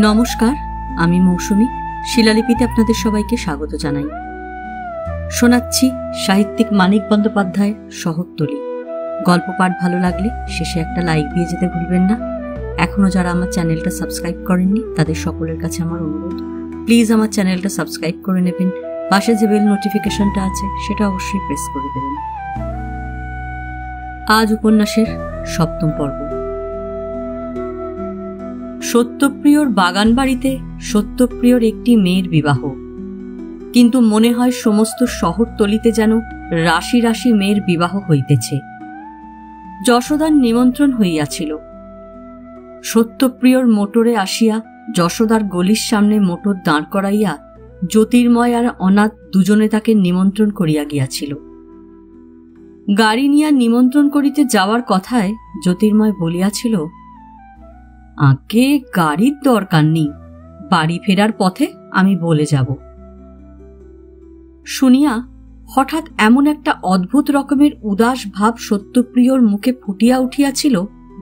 নমস্কার, আমি মৌসুমী। শিলালিপিতে আপনাদের সবাইকে স্বাগত জানাই। শোনাচ্ছি সাহিত্যিক মানিক বন্দ্যোপাধ্যায়ের শহরতলী। গল্প পাঠ ভালো লাগলে শেষে একটা লাইক দিয়ে যেতে ভুলবেন না। এখনো যারা আমার চ্যানেলটা সাবস্ক্রাইব করেননি তাদের সকলের কাছে আমার অনুরোধ, প্লিজ আমার চ্যানেলটা সাবস্ক্রাইব করে নেবেন। পাশে যে বেল নোটিফিকেশনটা আছে সেটা অবশ্যই প্রেস করে দেবেন। আজ উপন্যাসের 7ম পর্ব। সত্যপ্রিয়র বাগান বাড়িতে সত্যপ্রিয়র একটি মেয়ের বিবাহ, কিন্তু মনে হয় সমস্ত শহরতলিতে যেন রাশি রাশি মেয়ের বিবাহ হইতেছে। যশোদার নিমন্ত্রণ হইয়াছিল। সত্যপ্রিয়র মোটরে আসিয়া যশোদার গলির সামনে মোটর দাঁড় করাইয়া জ্যোতির্ময় আর অনাথ দুজনে তাকে নিমন্ত্রণ করিয়া গিয়াছিল। গাড়ি নিয়া নিমন্ত্রণ করিতে যাওয়ার কথায় জ্যোতির্ময় বলিয়াছিল, আগে গাড়ির দরকার নেই, বাড়ি ফেরার পথে আমি বলে যাব। শুনিয়া হঠাৎ এমন একটা অদ্ভুত রকমের উদাস ভাব সত্যপ্রিয়র মুখে ফুটিয়া উঠিয়াছিল,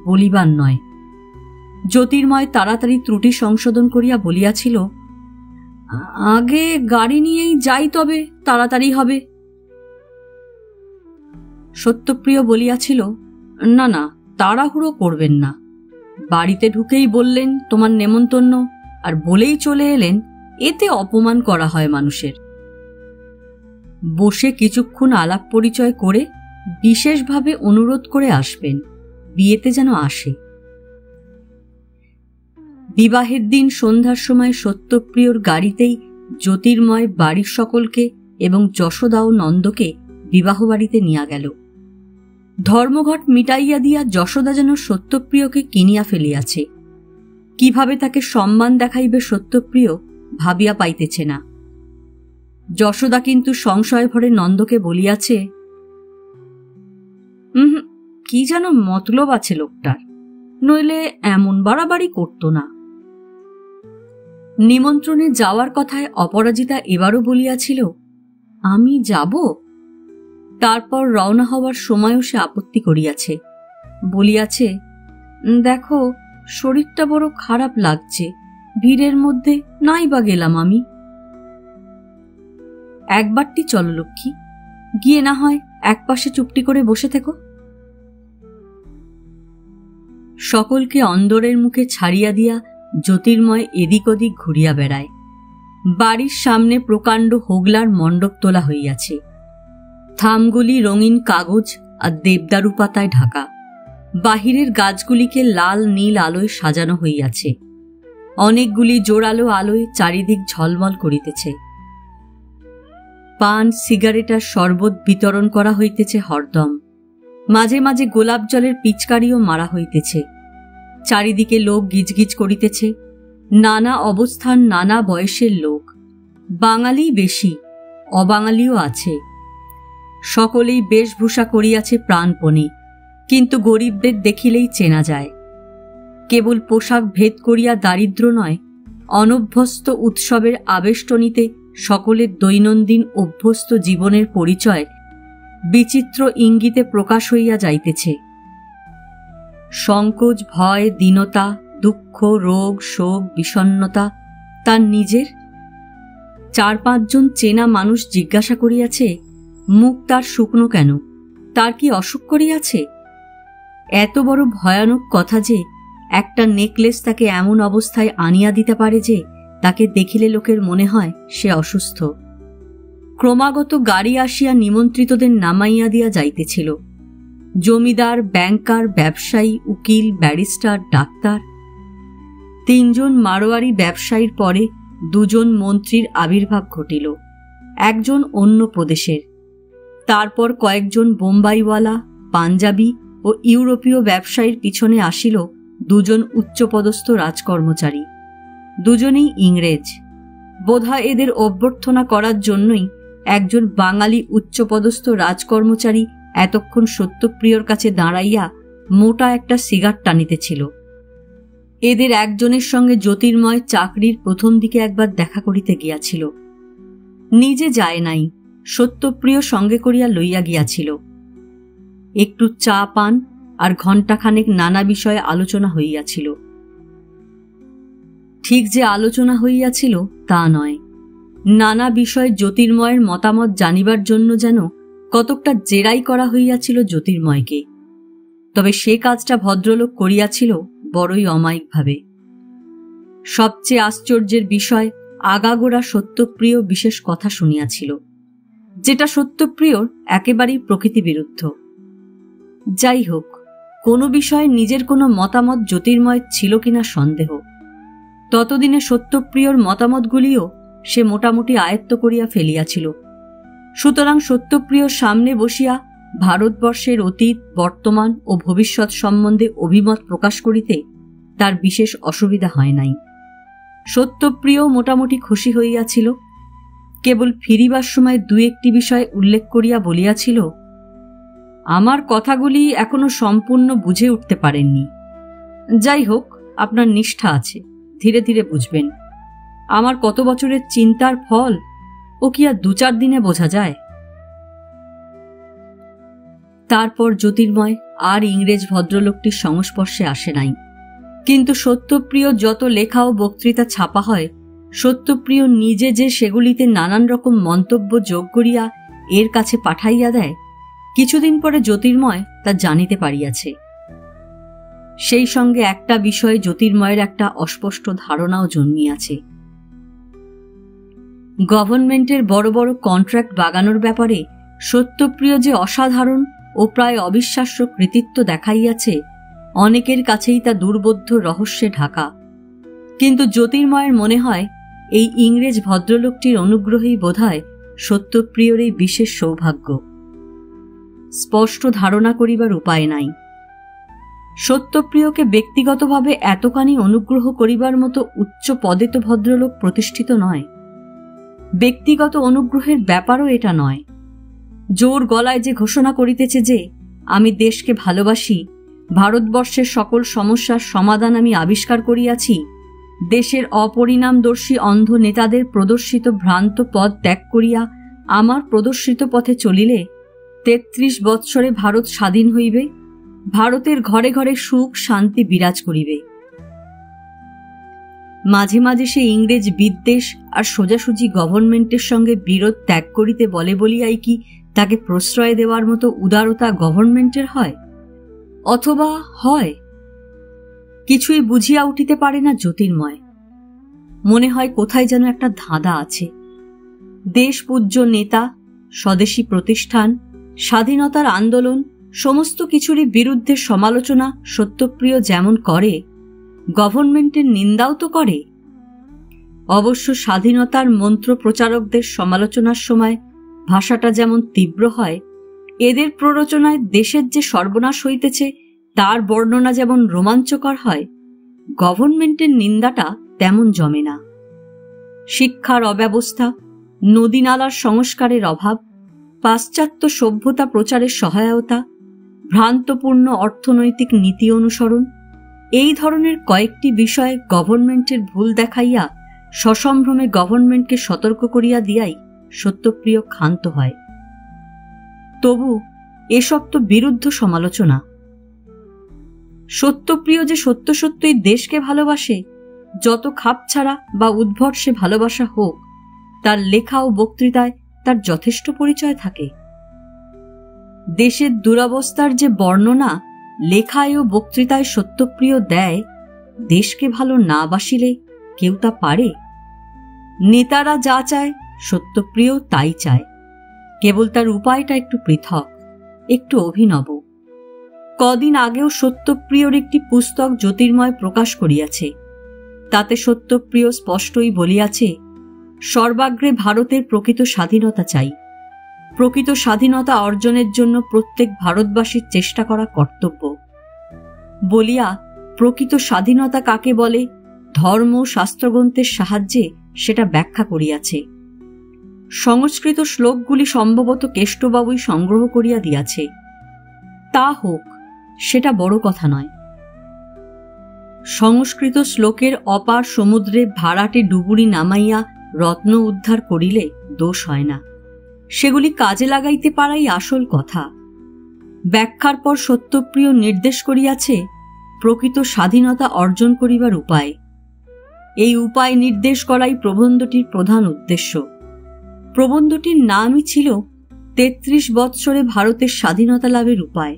বলিবার নয়। জ্যোতির্ময় তাড়াতাড়ি ত্রুটি সংশোধন করিয়া বলিয়াছিল, আগে গাড়ি নিয়েই যাই, তবে তাড়াতাড়ি হবে। সত্যপ্রিয় বলিয়াছিল, না না, তাড়াহুড়ো করবেন না। বাড়িতে ঢুকেই বললেন তোমার নেমন্তন্ন, আর বলেই চলে এলেন, এতে অপমান করা হয় মানুষের। বসে কিছুক্ষণ আলাপ পরিচয় করে বিশেষভাবে অনুরোধ করে আসবেন, বিয়েতে যেন আসে। বিবাহের দিন সন্ধ্যার সময় সত্যপ্রিয়র গাড়িতেই জ্যোতির্ময় বাড়ির সকলকে এবং যশোদা ও নন্দকে বিবাহ বাড়িতে নিয়ে গেল। ধর্মঘট মিটাইয়া দিয়া যশোদা যেন সত্যপ্রিয়কে কিনিয়া ফেলিয়াছে। কিভাবে তাকে সম্মান দেখাইবে সত্যপ্রিয় ভাবিয়া পাইতেছে না। যশোদা কিন্তু সংশয় ভরে নন্দকে বলিয়াছে, কি যেন মতলব আছে লোকটার, নইলে এমন বাড়াবাড়ি করত না। নিমন্ত্রণে যাওয়ার কথায় অপরাজিতা এবারও বলিয়াছিল, আমি যাব। তারপর রওনা হওয়ার সময়ও সে আপত্তি করিয়াছে, বলিয়াছে, দেখো শরীরটা বড় খারাপ লাগছে, ভিড়ের মধ্যে নাই বা গেলাম আমি। একবারটি চলো লক্ষ্মী, গিয়ে না হয় একপাশে চুপটি করে বসে থেকো। সকলকে অন্দরের মুখে ছাড়িয়া দিয়া জ্যোতির্ময় এদিক ওদিক ঘুরিয়া বেড়ায়। বাড়ির সামনে প্রকাণ্ড হোগলার মণ্ডপ তোলা হইয়াছে। থামগুলি রঙিন কাগজ আর দেবদারু পাতায় ঢাকা। বাহিরের গাছগুলিকে লাল নীল আলোয় সাজানো হইয়াছে। অনেকগুলি জোরালো আলোয় চারিদিক ঝলমল করিতেছে। পান, সিগারেট আর শরবত বিতরণ করা হইতেছে হরদম। মাঝে মাঝে গোলাপ জলের পিচকারিও মারা হইতেছে। চারিদিকে লোক গিজগিজ করিতেছে। নানা অবস্থান, নানা বয়সের লোক। বাঙালি বেশি, অবাঙালিও আছে। সকলেই বেশভূষা করিয়াছে প্রাণপণে, কিন্তু গরিবদের দেখিলেই চেনা যায়। কেবল পোশাক ভেদ করিয়া দারিদ্র নয়, অনভ্যস্ত উৎসবের আবেষ্টনীতে সকলের দৈনন্দিন অভ্যস্ত জীবনের পরিচয় বিচিত্র ইঙ্গিতে প্রকাশ হইয়া যাইতেছে। সংকোচ, ভয়, দীনতা, দুঃখ, রোগ, শোক, বিষণ্ণতা তার নিজের। 4-5 জন চেনা মানুষ জিজ্ঞাসা করিয়াছে, মুখ তার শুকনো কেন, তার কি অসুখ করিয়াছে? এত বড় ভয়ানক কথা যে একটা নেকলেস তাকে এমন অবস্থায় আনিয়া দিতে পারে যে তাকে দেখিলে লোকের মনে হয় সে অসুস্থ। ক্রমাগত গাড়ি আসিয়া নিমন্ত্রিতদের নামাইয়া দিয়া যাইতেছিল। জমিদার, ব্যাংকার, ব্যবসায়ী, উকিল, ব্যারিস্টার, ডাক্তার। 3 জন মারোয়ারি ব্যবসায়ীর পরে 2 জন মন্ত্রীর আবির্ভাব ঘটিল, একজন অন্য প্রদেশের। তারপর কয়েকজন বোম্বাইওয়ালা, পাঞ্জাবি ও ইউরোপীয় ব্যবসায়ীর পিছনে আসিল 2 জন উচ্চপদস্থ রাজকর্মচারী। দুজনেই ইংরেজ। বোধহয় এদের অভ্যর্থনা করার জন্যই একজন বাঙালি উচ্চপদস্থ রাজকর্মচারী এতক্ষণ সত্যপ্রিয়র কাছে দাঁড়াইয়া মোটা একটা সিগার টানিতেছিল। এদের একজনের সঙ্গে জ্যোতির্ময় চাকরির প্রথম দিকে একবার দেখা করিতে গিয়াছিল। নিজে যায় নাই, সত্যপ্রিয় সঙ্গে করিয়া লইয়া গিয়াছিল। একটু চা পান আর ঘণ্টাখানেক নানা বিষয়ে আলোচনা হইয়াছিল। ঠিক যে আলোচনা হইয়াছিল তা নয়। নানা বিষয়ে জ্যোতির্ময়ের মতামত জানিবার জন্য যেন কতকটা জেরাই করা হইয়াছিল জ্যোতির্ময়কে। তবে সে কাজটা ভদ্রলোক করিয়াছিল বড়ই অমায়িকভাবে। সবচেয়ে আশ্চর্যের বিষয়, আগাগোড়া সত্যপ্রিয় বিশেষ কথা শুনিয়াছিল, যেটা সত্যপ্রিয়র একেবারেই প্রকৃতি বিরুদ্ধ। যাই হোক, কোনো বিষয়ে নিজের কোনো মতামত জ্যোতির্ময় ছিল কিনা সন্দেহ। ততদিনে সত্যপ্রিয়র মতামতগুলিও সে মোটামুটি আয়ত্ত করিয়া ফেলিয়াছিল। সুতরাং সত্যপ্রিয়র সামনে বসিয়া ভারতবর্ষের অতীত, বর্তমান ও ভবিষ্যৎ সম্বন্ধে অভিমত প্রকাশ করিতে তার বিশেষ অসুবিধা হয় নাই। সত্যপ্রিয় মোটামুটি খুশি হইয়াছিল। কেবল ফিরিবার সময় দু একটি বিষয় উল্লেখ করিয়া বলিয়াছিল, আমার কথাগুলি এখনো সম্পূর্ণ বুঝে উঠতে পারেননি। যাই হোক, আপনার নিষ্ঠা আছে, ধীরে ধীরে বুঝবেন। আমার কত বছরের চিন্তার ফল ও কি আর 2-4 দিনে বোঝা যায়? তারপর জ্যোতির্ময় আর ইংরেজ ভদ্রলোকটির সংস্পর্শে আসে নাই। কিন্তু সত্যপ্রিয় যত লেখা ও বক্তৃতা ছাপা হয়, সত্যপ্রিয় নিজে যে সেগুলিতে নানান রকম মন্তব্য যোগ করিয়া এর কাছে পাঠাইয়া দেয়, কিছুদিন পরে জ্যোতির্ময় তা জানিতে পারিয়াছে। সেই সঙ্গে একটা বিষয়ে জ্যোতির্ময়ের একটা অস্পষ্ট ধারণাও জন্মিয়াছে। গভর্নমেন্টের বড় বড় কন্ট্রাক্ট বাগানোর ব্যাপারে সত্যপ্রিয় যে অসাধারণ ও প্রায় অবিশ্বাস্য কৃতিত্ব দেখাইয়াছে, অনেকের কাছেই তা দুর্বোধ্য রহস্যে ঢাকা। কিন্তু জ্যোতির্ময়ের মনে হয় এই ইংরেজ ভদ্রলোকটির অনুগ্রহেই বোধহয় সত্যপ্রিয়র এই বিশেষ সৌভাগ্য। স্পষ্ট ধারণা করিবার উপায় নাই। সত্যপ্রিয়কে ব্যক্তিগতভাবে এতখানি অনুগ্রহ করিবার মতো উচ্চ পদে তো ভদ্রলোক প্রতিষ্ঠিত নয়। ব্যক্তিগত অনুগ্রহের ব্যাপারও এটা নয়। জোর গলায় যে ঘোষণা করিতেছে যে আমি দেশকে ভালোবাসি, ভারতবর্ষের সকল সমস্যার সমাধান আমি আবিষ্কার করিয়াছি, দেশের অপরিণামদর্শী অন্ধ নেতাদের প্রদর্শিত ভ্রান্ত পথ ত্যাগ করিয়া আমার প্রদর্শিত পথে চলিলে 33 বৎসরে ভারত স্বাধীন হইবে, ভারতের ঘরে ঘরে সুখ শান্তি বিরাজ করিবে। মাঝে মাঝে সে ইংরেজ বিদ্বেষ আর সোজাসুজি গভর্নমেন্টের সঙ্গে বিরোধ ত্যাগ করিতে বলে বলিয়াই কি তাকে প্রশ্রয় দেওয়ার মতো উদারতা গভর্নমেন্টের হয়? অথবা হয়? কিছুই বুঝিয়া উঠিতে পারে না জ্যোতির্ময়। মনে হয় কোথায় যেন একটা ধাঁধা আছে। দেশপূজ্য নেতা, স্বদেশী প্রতিষ্ঠান, স্বাধীনতার আন্দোলন সমস্ত কিছুরই বিরুদ্ধে সমালোচনা সত্যপ্রিয় যেমন করে, গভর্নমেন্টের নিন্দাও তো করে। অবশ্য স্বাধীনতার মন্ত্র প্রচারকদের সমালোচনার সময় ভাষাটা যেমন তীব্র হয়, এদের প্ররোচনায় দেশের যে সর্বনাশ হইতেছে তার বর্ণনা যেমন রোমাঞ্চকর হয়, গভর্নমেন্টের নিন্দাটা তেমন জমে না। শিক্ষার অব্যবস্থা, নদীনালার সংস্কারের অভাব, পাশ্চাত্য সভ্যতা প্রচারের সহায়তা, ভ্রান্তপূর্ণ অর্থনৈতিক নীতি অনুসরণ, এই ধরনের কয়েকটি বিষয়ে গভর্নমেন্টের ভুল দেখাইয়া সসম্ভ্রমে গভর্নমেন্টকে সতর্ক করিয়া দিয়াই সত্যপ্রিয় ক্ষান্ত হয়। তবু এসব তো বিরুদ্ধ সমালোচনা। সত্যপ্রিয় যে সত্য সত্যই দেশকে ভালোবাসে, যত খাপছাড়া বা উদ্ভট সে ভালোবাসা হোক, তার লেখা ও বক্তৃতায় তার যথেষ্ট পরিচয় থাকে। দেশের দুরবস্থার যে বর্ণনা লেখায় ও বক্তৃতায় সত্যপ্রিয় দেয়, দেশকে ভালো না বাসিলে কেউ তা পারে? নেতারা যা চায় সত্যপ্রিয় তাই চায়, কেবল তার উপায়টা একটু পৃথক, একটু অভিনব। কদিন আগেও সত্যপ্রিয়র একটি পুস্তক জ্যোতির্ময় প্রকাশ করিয়াছে। তাতে সত্যপ্রিয় স্পষ্টই বলিয়াছে, সর্বাগ্রে ভারতের প্রকৃত স্বাধীনতা চাই। প্রকৃত স্বাধীনতা অর্জনের জন্য প্রত্যেক ভারতবাসীর চেষ্টা করা কর্তব্য বলিয়া প্রকৃত স্বাধীনতা কাকে বলে ধর্ম শাস্ত্রগ্রন্থের সাহায্যে সেটা ব্যাখ্যা করিয়াছে। সংস্কৃত শ্লোকগুলি সম্ভবত কেষ্টবাবুই সংগ্রহ করিয়া দিয়াছে। তা হোক, সেটা বড় কথা নয়। সংস্কৃত শ্লোকের অপার সমুদ্রে ভাড়াটে ডুবুরি নামাইয়া রত্ন উদ্ধার করিলে দোষ হয় না, সেগুলি কাজে লাগাইতে পারাই আসল কথা। ব্যাখ্যার পর সত্যপ্রিয় নির্দেশ করিয়াছে প্রকৃত স্বাধীনতা অর্জন করিবার উপায়। এই উপায় নির্দেশ করাই প্রবন্ধটির প্রধান উদ্দেশ্য। প্রবন্ধটির নামই ছিল ৩৩ বৎসরে ভারতের স্বাধীনতা লাভের উপায়।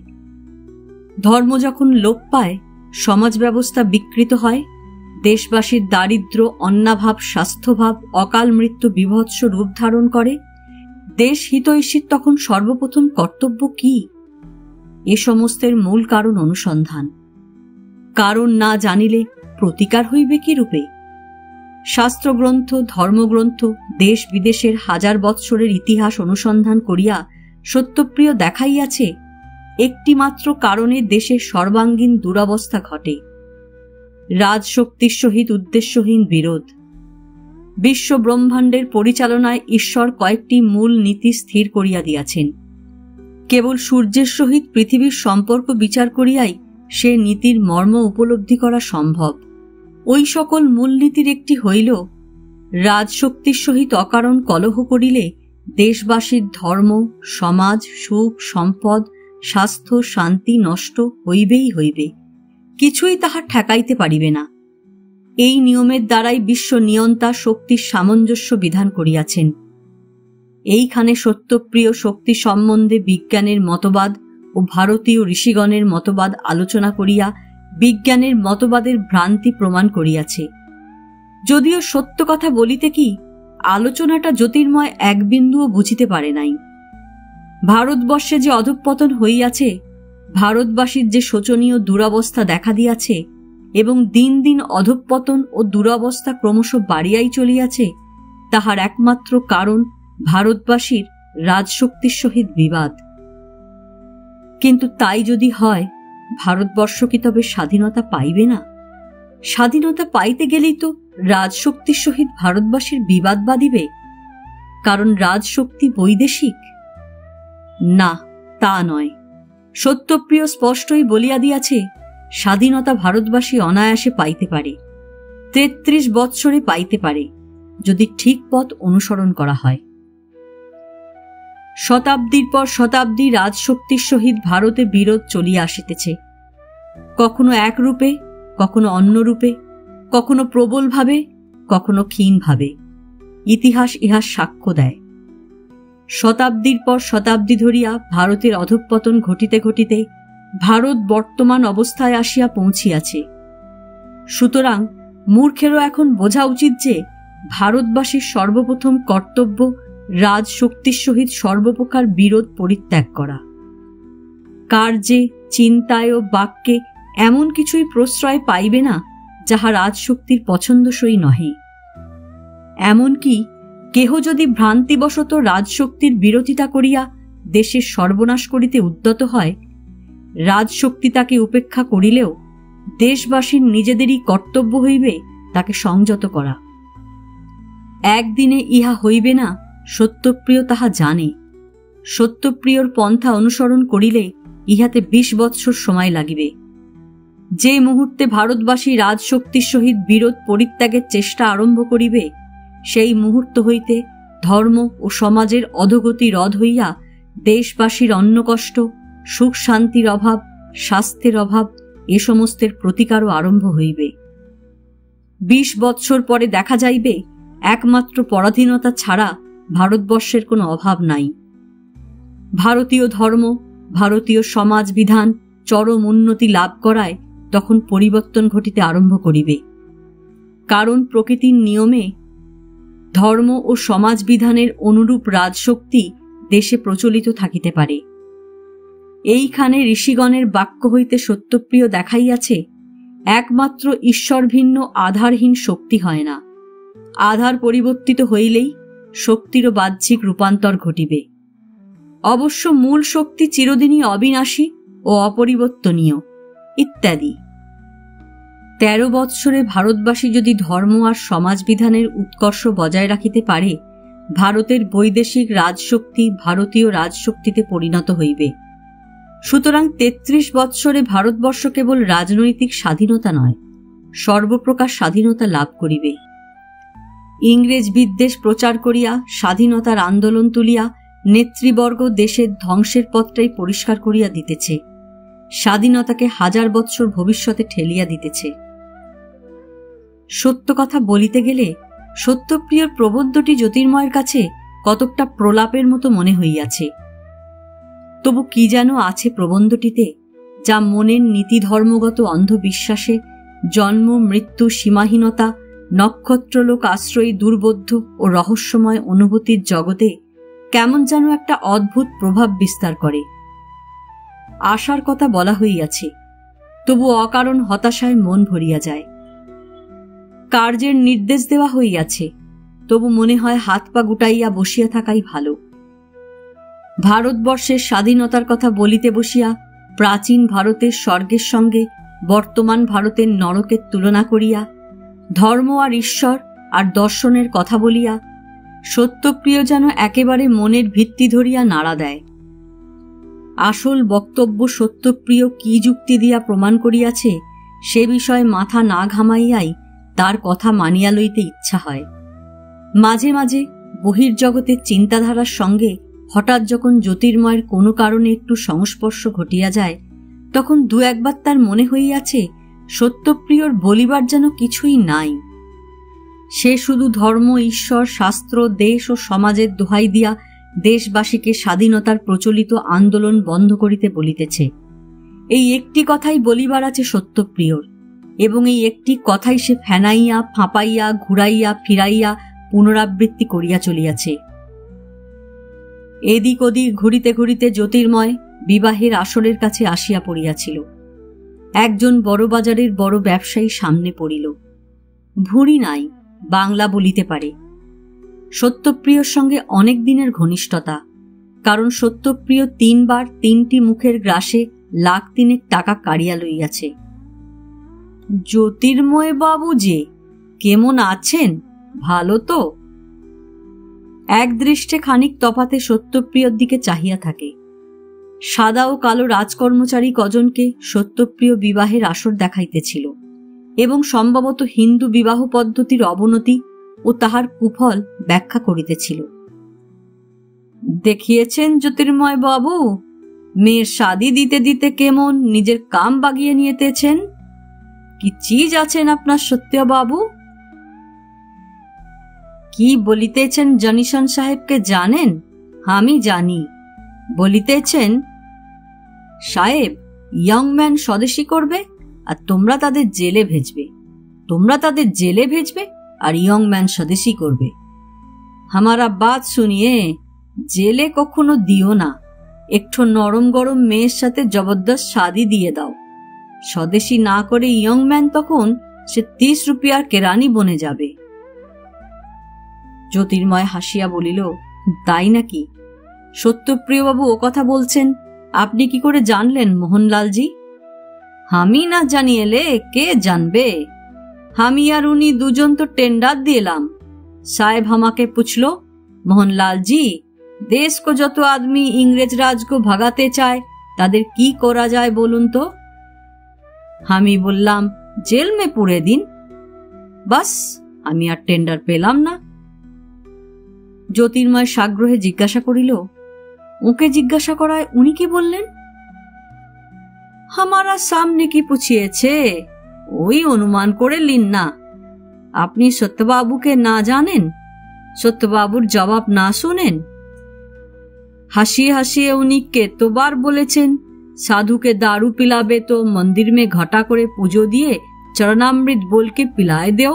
ধর্ম যখন লোপ পায়, সমাজ ব্যবস্থা বিকৃত হয়, দেশবাসীর দারিদ্র্য, অন্নাভাব, স্বাস্থ্যভাব, অকাল মৃত্যু বিভৎস রূপ ধারণ করে, দেশ হিতৈষীর তখন সর্বপ্রথম কর্তব্য কি? এ সমস্তের মূল কারণ অনুসন্ধান। কারণ না জানিলে প্রতিকার হইবে কি রূপে? শাস্ত্রগ্রন্থ, ধর্মগ্রন্থ, দেশ বিদেশের হাজার বৎসরের ইতিহাস অনুসন্ধান করিয়া সত্যপ্রিয় দেখাইয়াছে, একটিমাত্র কারণে দেশের সর্বাঙ্গীন দুরবস্থা ঘটে, রাজশক্তির সহিত উদ্দেশ্যহীন বিরোধ। বিশ্ব ব্রহ্মাণ্ডের পরিচালনায় ঈশ্বর কয়েকটি মূল নীতি স্থির করিয়া দিয়াছেন। কেবল সূর্যের সহিত পৃথিবীর সম্পর্ক বিচার করিয়াই সে নীতির মর্ম উপলব্ধি করা সম্ভব। ওই সকল মূলনীতির একটি হইল, রাজশক্তির সহিত অকারণ কলহ করিলে দেশবাসীর ধর্ম, সমাজ, সুখ, সম্পদ, স্বাস্থ্য, শান্তি নষ্ট হইবেই হইবে, কিছুই তাহা ঠেকাইতে পারিবে না। এই নিয়মের দ্বারাই বিশ্ব নিয়ন্তা শক্তির সামঞ্জস্য বিধান করিয়াছেন। এইখানে সত্যপ্রিয় শক্তি সম্বন্ধে বিজ্ঞানের মতবাদ ও ভারতীয় ঋষিগণের মতবাদ আলোচনা করিয়া বিজ্ঞানের মতবাদের ভ্রান্তি প্রমাণ করিয়াছে। যদিও সত্য কথা বলিতে কি, আলোচনাটা জ্যোতির্ময় এক বিন্দুও বুঝিতে পারে নাই। ভারতবর্ষে যে অধঃপতন হইয়াছে, ভারতবাসীর যে শোচনীয় দুরবস্থা দেখা দিয়াছে এবং দিন দিন অধঃপতন ও দুরবস্থা ক্রমশ বাড়িয়াই চলিয়াছে, তাহার একমাত্র কারণ ভারতবাসীর রাজশক্তির সহিত বিবাদ। কিন্তু তাই যদি হয়, ভারতবর্ষ কি তবে স্বাধীনতা পাইবে না? স্বাধীনতা পাইতে গেলেই তো রাজশক্তির সহিত ভারতবাসীর বিবাদ বাঁধিবে, কারণ রাজশক্তি বৈদেশিক। না, তা নয়। সত্যপ্রিয় স্পষ্টই বলিয়া দিয়াছে, স্বাধীনতা ভারতবাসী অনায়াসে পাইতে পারে, ৩৩ বৎসরে পাইতে পারে, যদি ঠিক পথ অনুসরণ করা হয়। শতাব্দীর পর শতাব্দী রাজশক্তির সহিত ভারতে বিরোধ চলিয়া আসিতেছে, কখনো এক রূপে, কখনো অন্য রূপে, কখনো প্রবলভাবে, কখনো ক্ষীণভাবে। ইতিহাস ইহার সাক্ষ্য দেয়। শতাব্দীর পর শতাব্দী ধরিয়া ভারতের অধঃপতন ঘটিতে ঘটিতে ভারত বর্তমান অবস্থায় আসিয়া পৌঁছিয়াছে। সুতরাং মূর্খেরও এখন বোঝা উচিত যে ভারতবাসীর সর্বপ্রথম কর্তব্য রাজশক্তির সহিত সর্বপ্রকার বিরোধ পরিত্যাগ করা। কার্যে, চিন্তায় ও বাক্যে এমন কিছুই প্রশ্রয় পাইবে না যাহা রাজশক্তির পছন্দসই নহে। এমনকি কেহ যদি ভ্রান্তিবশত রাজশক্তির বিরোধিতা করিয়া দেশের সর্বনাশ করিতে উদ্যত হয়, রাজশক্তি তাকে উপেক্ষা করিলেও দেশবাসীর নিজেদেরই কর্তব্য হইবে তাকে সংযত করা। একদিনে ইহা হইবে না, সত্যপ্রিয় তাহা জানে। সত্যপ্রিয়র পন্থা অনুসরণ করিলে ইহাতে ২০ বৎসর সময় লাগিবে। যে মুহূর্তে ভারতবাসী রাজশক্তির সহিত বিরোধ পরিত্যাগের চেষ্টা আরম্ভ করিবে, সেই মুহূর্ত হইতে ধর্ম ও সমাজের অধোগতি রদ হইয়া দেশবাসীর অন্নকষ্ট, সুখ শান্তির অভাব, স্বাস্থ্যের অভাব এ সমস্তের প্রতিকারও আরম্ভ হইবে। ২০ বৎসর পরে দেখা যাইবে একমাত্র পরাধীনতা ছাড়া ভারতবর্ষের কোনো অভাব নাই। ভারতীয় ধর্ম, ভারতীয় সমাজ বিধান চরম উন্নতি লাভ করায় তখন পরিবর্তন ঘটিতে আরম্ভ করিবে। কারণ প্রকৃতির নিয়মে ধর্ম ও সমাজ বিধানের অনুরূপ রাজশক্তি দেশে প্রচলিত থাকিতে পারে। এইখানে ঋষিগণের বাক্য হইতে সত্যপ্রিয় দেখাইয়াছে, একমাত্র ঈশ্বর ভিন্ন আধারহীন শক্তি হয় না। আধার পরিবর্তিত হইলেই শক্তিরও বাহ্যিক রূপান্তর ঘটিবে। অবশ্য মূল শক্তি চিরদিনই অবিনাশী ও অপরিবর্তনীয় ইত্যাদি। ১৩ বৎসরে ভারতবাসী যদি ধর্ম আর সমাজ বিধানের উৎকর্ষ বজায় রাখিতে পারে, ভারতের বৈদেশিক রাজশক্তি ভারতীয় রাজশক্তিতে পরিণত হইবে। সুতরাং ৩৩ বৎসরে ভারতবর্ষ কেবল রাজনৈতিক স্বাধীনতা নয়, সর্বপ্রকার স্বাধীনতা লাভ করিবে। ইংরেজ বিদ্বেষ প্রচার করিয়া স্বাধীনতার আন্দোলন তুলিয়া নেতৃবর্গ দেশের ধ্বংসের পথটাই পরিষ্কার করিয়া দিতেছে, স্বাধীনতাকে হাজার বৎসর ভবিষ্যতে ঠেলিয়া দিতেছে। সত্য কথা বলিতে গেলে সত্যপ্রিয়র প্রবন্ধটি জ্যোতির্ময়ের কাছে কতকটা প্রলাপের মতো মনে হইয়াছে। তবু কি যেন আছে প্রবন্ধটিতে, যা মনের নীতিধর্মগত অন্ধবিশ্বাসে, জন্ম মৃত্যু সীমাহীনতা, নক্ষত্রলোক আশ্রয়ী দুর্বোধ্য ও রহস্যময় অনুভূতির জগতে কেমন যেন একটা অদ্ভুত প্রভাব বিস্তার করে। আশার কথা বলা হইয়াছে, তবু অকারণ হতাশায় মন ভরিয়া যায়। কার্যের নির্দেশ দেওয়া হইয়াছে, তবু মনে হয় হাত পা গুটাইয়া বসিয়া থাকাই ভালো। ভারতবর্ষের স্বাধীনতার কথা বলিতে বসিয়া প্রাচীন ভারতের স্বর্গের সঙ্গে বর্তমান ভারতের নরকের তুলনা করিয়া, ধর্ম আর ঈশ্বর আর দর্শনের কথা বলিয়া সত্যপ্রিয় যেন একেবারে মনের ভিত্তি ধরিয়া নাড়া দেয়। আসল বক্তব্য সত্যপ্রিয় কি যুক্তি দিয়া প্রমাণ করিয়াছে সে বিষয়ে মাথা না ঘামাইয়াই তার কথা মানিয়া লইতে ইচ্ছা হয়। মাঝে মাঝে বহির্জগতের চিন্তাধারার সঙ্গে হঠাৎ যখন জ্যোতির্ময়ের কোনো কারণে একটু সংস্পর্শ ঘটিয়া যায়, তখন দু একবার তার মনে হইয়াছে সত্যপ্রিয়র বলিবার যেন কিছুই নাই। সে শুধু ধর্ম, ঈশ্বর, শাস্ত্র, দেশ ও সমাজের দোহাই দিয়া দেশবাসীকে স্বাধীনতার প্রচলিত আন্দোলন বন্ধ করিতে বলিতেছে। এই একটি কথাই বলিবার আছে সত্যপ্রিয়র, এবং এই একটি কথাই সে ফেনাইয়া ফাঁপাইয়া ঘুরাইয়া ফিরাইয়া পুনরাবৃত্তি করিয়া চলিয়াছে। এদিক ওদিক ঘুরিতে ঘুরিতে জ্যোতির্ময় বিবাহের আসরের কাছে আসিয়া পড়িয়াছিল। একজন বড় বাজারের বড় ব্যবসায়ী সামনে পড়িল। ভুঁড়ি নাই, বাংলা বলিতে পারে। সত্যপ্রিয়র সঙ্গে অনেক দিনের ঘনিষ্ঠতা, কারণ সত্যপ্রিয় 3 বার 3টি মুখের গ্রাসে লাখ 3 টাকা কাড়িয়া লইয়াছে। জ্যোতির্ময় বাবু যে কেমন আছেন, ভালো তো? এক দৃষ্টে খানিক তফাতে সত্যপ্রিয়র দিকে চাহিয়া থাকে। সাদা ও কালো রাজকর্মচারী কজনকে সত্যপ্রিয় বিবাহের আসর দেখাইতেছিল এবং সম্ভবত হিন্দু বিবাহ পদ্ধতির অবনতি ও তাহার কুফল ব্যাখ্যা করিতেছিল। দেখিয়েছেন জ্যোতির্ময় বাবু, মেয়ের শাদি দিতে দিতে কেমন নিজের কাম বাগিয়ে নিয়েতেছেন? কি চিজ আছেন আপনার সত্যবাবু? কি বলিতেছেন জনিশন সাহেবকে জানেন? আমি জানি। বলিতেছেন, সাহেব ইয়ং ম্যান স্বদেশী করবে আর তোমরা তাদের জেলে ভেজবে, তোমরা তাদের জেলে ভেজবে আর ইয়ং ম্যান স্বদেশী করবে। হামারা বাত শুনিয়ে জেলে কখনো দিও না, একটু নরম গরম মেয়ের সাথে জবরদস্ত শাদি দিয়ে দাও। স্বদেশী না করে ইয়ং ম্যান তখন সে 30 রুপিয়ার কেরানি বনে যাবে। জ্যোতির্ময় হাসিয়া বলিল, তাই নাকি? সত্যপ্রিয়বাবু ও কথা বলছেন, আপনি কি করে জানলেন মোহনলালজি? আমি না জানিয়েলে কে জানবে? আমি আর উনি দুজন তো টেন্ডার দিলাম। সাহেব আমাকে পুছলো, মোহনলালজি দেশ को যত আদমি ইংরেজ রাজ को ভাগাতে চায় তাদের কি করা যায় বলুন তো? আমি বললাম, জেল মে পুরে দিন। বাস, আমি আর টেন্ডার পেলাম না। জ্যোতির্ময় সাগ্রহে জিজ্ঞাসা করিল, ওকে জিজ্ঞাসা করায় উনি কি বললেন? হামারা সামনে কি পুছিয়েছে, ওই অনুমান করে লিন না। আপনি সত্যবাবুকে না জানেন, সত্যবাবুর জবাব না শুনেন? হাসিয়ে হাসিয়ে উনি কেতবার বলেছেন, সাধুকে दारू पिलाबे तो मंदिर में घटा করে পুজো দিয়ে চরণামৃত বলকে পিলায় দেও।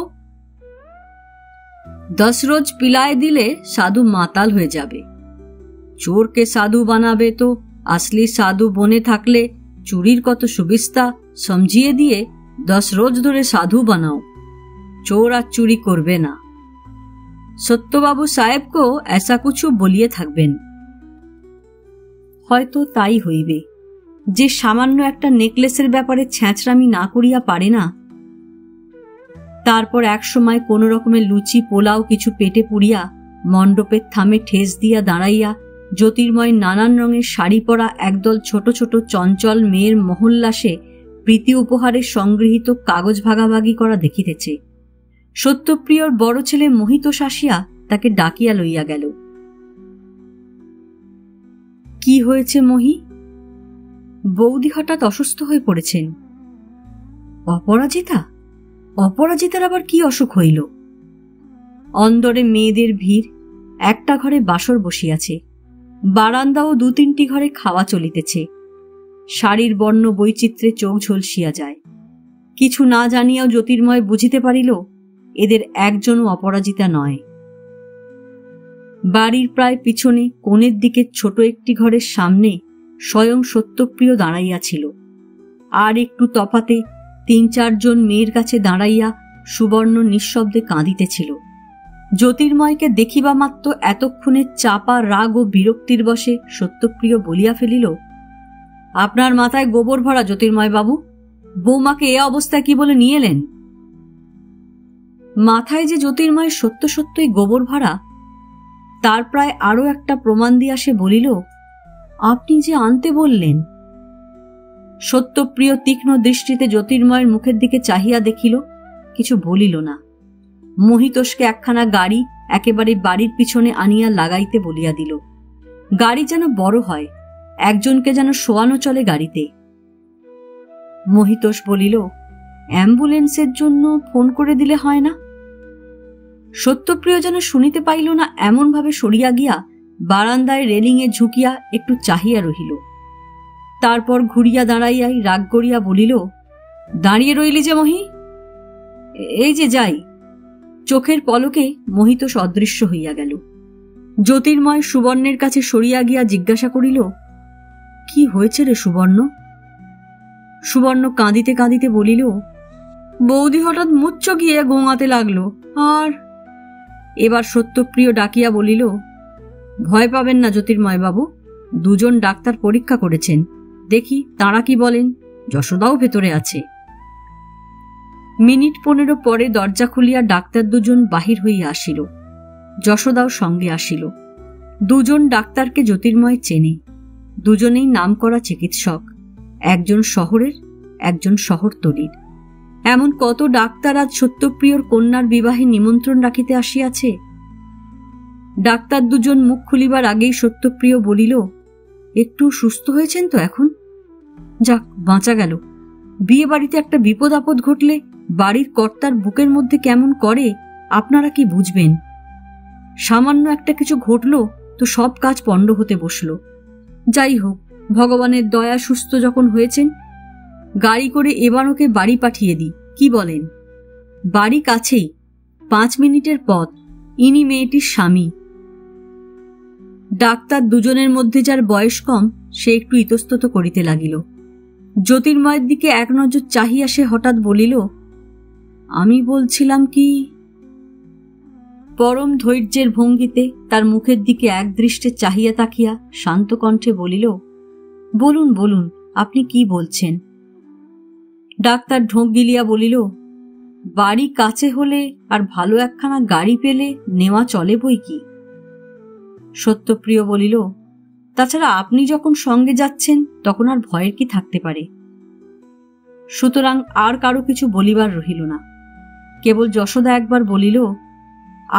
10 রোজ পিলায় দিলে সাধু মাতাল হয়ে যাবে। চোরকে সাধু বানাবে তো আসলি সাধু বনে থাকলে চুরির কত সুবিস্তা समझिए দিয়ে 10 রোজ ধরে সাধু বানাও, চোর আর চুরি করবে না। সত্যবাবু সাহেবকে ऐसा कुछ বলিয়ে থাকবেন। হয়তো তাই হইবে। যে সামান্য একটা নেকলেসের ব্যাপারে ছ্যাঁচড়ামি না করিয়া পারে না, তারপর এক সময় কোন রকমের লুচি পোলাও কিছু পেটে পুড়িয়া মণ্ডপের থামে ঠেস দিয়া দাঁড়াইয়া জ্যোতির্ময় নানান রঙের শাড়ি পরা একদল ছোট ছোট চঞ্চল মেয়ের মহল্লাসে প্রীতি উপহারে সংগৃহীত কাগজ ভাগাভাগি করা দেখিতেছে। সত্যপ্রিয়র বড় ছেলে মোহিতোষ আসিয়া তাকে ডাকিয়া লইয়া গেল। কি হয়েছে মহি? বৌদি হঠাৎ অসুস্থ হয়ে পড়েছেন। অপরাজিতা? অপরাজিতার আবার কি অসুখ হইল? অন্দরে মেয়েদের ভিড়, একটা ঘরে বাসর বসিয়াছে, বারান্দা ও 2-3টি ঘরে খাওয়া চলিতেছে। শাড়ির বর্ণ বৈচিত্র্যে চোখ ঝলসিয়া যায়। কিছু না জানিয়াও জ্যোতির্ময় বুঝিতে পারিল এদের একজনও অপরাজিতা নয়। বাড়ির প্রায় পিছনে কোণের দিকে ছোট একটি ঘরের সামনে স্বয়ং সত্যপ্রিয় দাঁড়াইয়াছিল। আর একটু তফাতে 3-4 জন মেয়ের কাছে দাঁড়াইয়া সুবর্ণ নিঃশব্দে কাঁদিতেছিল। জ্যোতির্ময়কে দেখিবা মাত্র এতক্ষণে চাপা রাগ ও বিরক্তির বশে সত্যপ্রিয় বলিয়া ফেলিল, আপনার মাথায় গোবর ভরা জ্যোতির্ময় বাবু, বৌমাকে এ অবস্থায় কি বলে নিয়ে এলেন? মাথায় যে জ্যোতির্ময় সত্য সত্যই গোবর ভরা তার প্রায় আরো একটা প্রমাণ দিয়া সে বলিল, আপনি যে আনতে বললেন। সত্যপ্রিয় তীক্ষ্ণ দৃষ্টিতে জ্যোতির্ময়ের মুখের দিকে চাহিয়া দেখিল, কিছু বলিল না। মহিতোষকে একখানা গাড়ি একেবারে বাড়ির পিছনে আনিয়া লাগাইতে বলিয়া দিল। গাড়ি যেন বড় হয়, একজনকে যেন শোয়ানো চলে গাড়িতে। মহিতোষ বলিল, অ্যাম্বুলেন্সের জন্য ফোন করে দিলে হয় না? সত্যপ্রিয় যেন শুনিতে পাইল না, এমনভাবে সরিয়া গিয়া বারান্দায় রেলিংয়ে ঝুঁকিয়া একটু চাহিয়া রহিল। তারপর ঘুরিয়া দাঁড়াইয়াই রাগ করিয়া বলিল, দাঁড়িয়ে রইলি যে মহি, এই যে যাই। চোখের পলকে মহিতোষ অদৃশ্য হইয়া গেল। জ্যোতির্ময় সুবর্ণের কাছে সরিয়া গিয়া জিজ্ঞাসা করিল, কি হয়েছে রে সুবর্ণ? সুবর্ণ কাঁদিতে কাঁদিতে বলিল, বৌদি হঠাৎ মুচ্চ গিয়ে গোঙাতে লাগলো। আর এবার সত্যপ্রিয় ডাকিয়া বলিল, ভয় পাবেন না জ্যোতির্ময় বাবু, 2 জন ডাক্তার পরীক্ষা করেছেন, দেখি তাঁরা কি বলেন। যশোদাও ভেতরে আছে। মিনিট 15 পরে দরজা খুলিয়া ডাক্তার 2 জন বাহির হইয়া আসিল। যশোদাও সঙ্গে আসিল। 2 জন ডাক্তারকে জ্যোতির্ময় চেনে। 2 জনেই নামকরা চিকিৎসক, একজন শহরের, একজন শহরতলির। এমন কত ডাক্তার আজ সত্যপ্রিয়র কন্যার বিবাহে নিমন্ত্রণ রাখিতে আসিয়াছে। ডাক্তার 2 জন মুখ খুলিবার আগেই সত্যপ্রিয় বলিল, একটু সুস্থ হয়েছেন তো এখন? যাক, বাঁচা গেল। বিয়ে বাড়িতে একটা বিপদ আপদ ঘটলে বাড়ির কর্তার বুকের মধ্যে কেমন করে আপনারা কি বুঝবেন। সামান্য একটা কিছু ঘটল তো সব কাজ পণ্ড হতে বসল। যাই হোক, ভগবানের দয়া সুস্থ যখন হয়েছেন, গাড়ি করে এবার ওকে বাড়ি পাঠিয়ে দিই, কি বলেন? বাড়ি কাছেই, 5 মিনিটের পথ। ইনি মেয়েটির স্বামী। ডাক্তার 2 জনের মধ্যে যার বয়স কম সে একটু ইতস্তত করিতে লাগিল। জ্যোতির্ময়ের দিকে এক নজর চাহিয়া সে হঠাৎ বলিল, আমি বলছিলাম কি। পরম ধৈর্যের ভঙ্গিতে তার মুখের দিকে এক দৃষ্টে চাহিয়া তাকিয়া শান্ত কণ্ঠে বলিল, বলুন বলুন, আপনি কি বলছেন? ডাক্তার ঢোক গিলিয়া বলিল, বাড়ি কাছে হলে আর ভালো একখানা গাড়ি পেলে নেওয়া চলে বই কি। সত্যপ্রিয় বলিল, তাছাড়া আপনি যখন সঙ্গে যাচ্ছেন তখন আর ভয়ের কি থাকতে পারে। সুতরাং আর কারো কিছু বলিবার রহিল না। কেবল যশোদা একবার বলিল,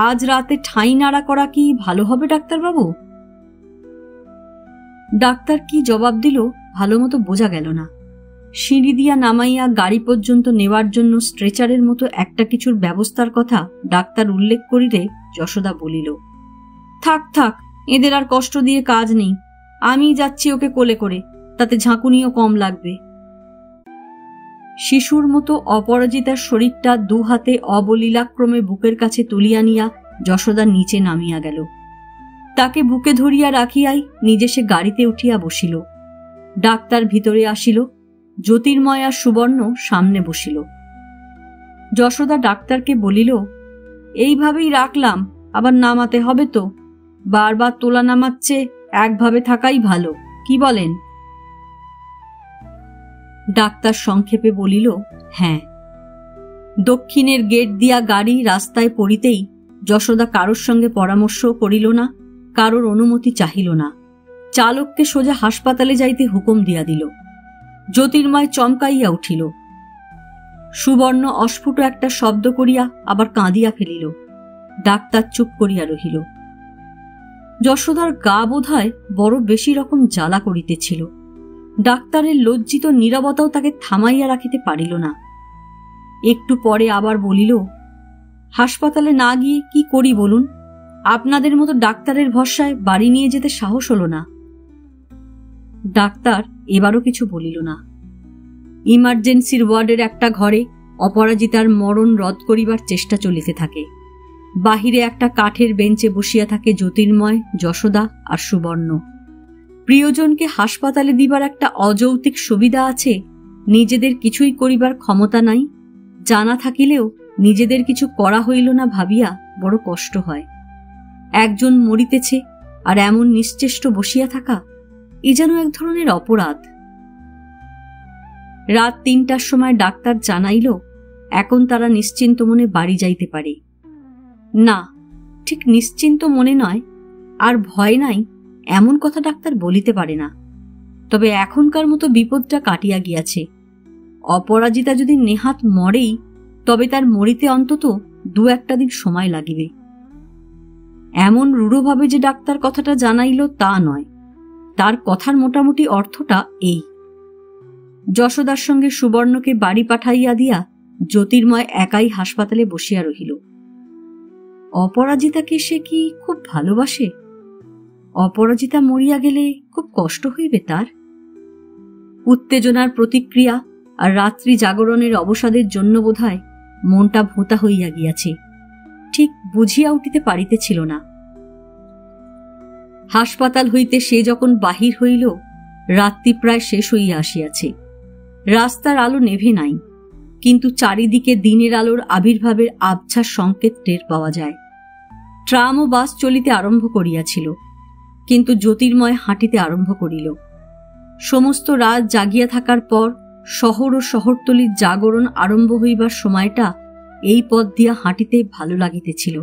আজ রাতে ঠাঁই নাড়া করা কি ভালো হবে ডাক্তারবাবু? ডাক্তার কি জবাব দিল ভালো মতো বোঝা গেল না। সিঁড়ি দিয়া নামাইয়া গাড়ি পর্যন্ত নেওয়ার জন্য স্ট্রেচারের মতো একটা কিছুর ব্যবস্থার কথা ডাক্তার উল্লেখ করিলে যশোদা বলিল, থাক থাক, এদের আর কষ্ট দিয়ে কাজ নেই, আমি যাচ্ছি ওকে কোলে করে, তাতে ঝাঁকুনিও কম লাগবে। শিশুর মতো অপরাজিতার শরীরটা 2 হাতে অবলীলাক্রমে বুকের কাছে তুলিয়া নিয়া যশোদা নিচে নামিয়া গেল। তাকে বুকে ধরিয়া রাখিয়াই নিজে সে গাড়িতে উঠিয়া বসিল। ডাক্তার ভিতরে আসিল, জ্যোতির্ময় আর সুবর্ণ সামনে বসিল। যশোদা ডাক্তারকে বলিল, এইভাবেই রাখলাম, আবার নামাতে হবে তো, বারবার তোলা নামাচ্ছে, একভাবে থাকাই ভালো, কি বলেন? ডাক্তার সংক্ষেপে বলিল, হ্যাঁ। দক্ষিণের গেট দিয়া গাড়ি রাস্তায় পড়িতেই যশোদা কারোর সঙ্গে পরামর্শ করিল না, কারোর অনুমতি চাহিল না। চালককে সোজা হাসপাতালে যাইতে হুকুম দিয়া দিল। জ্যোতির্ময় চমকাইয়া উঠিল। সুবর্ণ অস্ফুট একটা শব্দ করিয়া আবার কাঁদিয়া ফেলিল। ডাক্তার চুপ করিয়া রহিল। যশোদার গা বোধহয় বড় বেশি রকম জ্বালা করিতেছিল। ডাক্তারের লজ্জিত নীরবতাও তাকে থামাইয়া রাখিতে পারিল না। একটু পরে আবার বলিল, হাসপাতালে না গিয়ে কি করি বলুন? আপনাদের মতো ডাক্তারের ভরসায় বাড়ি নিয়ে যেতে সাহস হলো না। ডাক্তার এবারও কিছু বলিল না। ইমার্জেন্সির ওয়ার্ডের একটা ঘরে অপরাজিতার মরণ রদ করিবার চেষ্টা চলিতে থাকে। বাহিরে একটা কাঠের বেঞ্চে বসিয়া থাকে জ্যোতির্ময়, যশোদা আর সুবর্ণ। প্রিয়জনকে হাসপাতালে দিবার একটা অযৌক্তিক সুবিধা আছে, নিজেদের কিছুই করিবার ক্ষমতা নাই, জানা থাকিলেও নিজেদের কিছু করা হইল না ভাবিয়া বড় কষ্ট হয়। একজন মরিতেছে আর এমন নিশ্চেষ্ট বসিয়া থাকা, এ যেন এক ধরনের অপরাধ। রাত ৩টার সময় ডাক্তার জানাইল এখন তারা নিশ্চিন্ত মনে বাড়ি যাইতে পারে। না, ঠিক নিশ্চিন্ত মনে নয়, আর ভয় নাই এমন কথা ডাক্তার বলিতে পারে না। তবে এখনকার মতো বিপদটা কাটিয়া গিয়াছে। অপরাজিতা যদি নেহাত মরেই, তবে তার মরিতে অন্তত ২-১টা দিন সময় লাগিবে। এমন রূঢ়ভাবে যে ডাক্তার কথাটা জানাইল তা নয়, তার কথার মোটামুটি অর্থটা এই। যশোদার সঙ্গে সুবর্ণকে বাড়ি পাঠাইয়া দিয়া জ্যোতির্ময় একাই হাসপাতালে বসিয়া রহিল। অপরাজিতাকে সে কি খুব ভালোবাসে? অপরাজিতা মরিয়া গেলে খুব কষ্ট হইবে তার। উত্তেজনার প্রতিক্রিয়া আর রাত্রি জাগরণের অবসাদের জন্য বোধহয় মনটা ভোঁতা হইয়া গিয়াছে, ঠিক বুঝিয়া উঠিতে পারিতেছিল না। হাসপাতাল হইতে সে যখন বাহির হইল, রাত্রি প্রায় শেষ হইয়া আসিয়াছে। রাস্তার আলো নেভে নাই, কিন্তু চারিদিকে দিনের আলোর আবির্ভাবের আবছার সংকেত টের পাওয়া যায়। ট্রাম ও বাস চলিতে আরম্ভ করিয়াছিল, কিন্তু জ্যোতির্ময় হাঁটিতে আরম্ভ করিল। সমস্ত রাত জাগিয়া থাকার পর শহর ও শহরতলির জাগরণ আরম্ভ হইবার সময়টা এই পথ দিয়া হাঁটিতে ভালো লাগিতেছিল।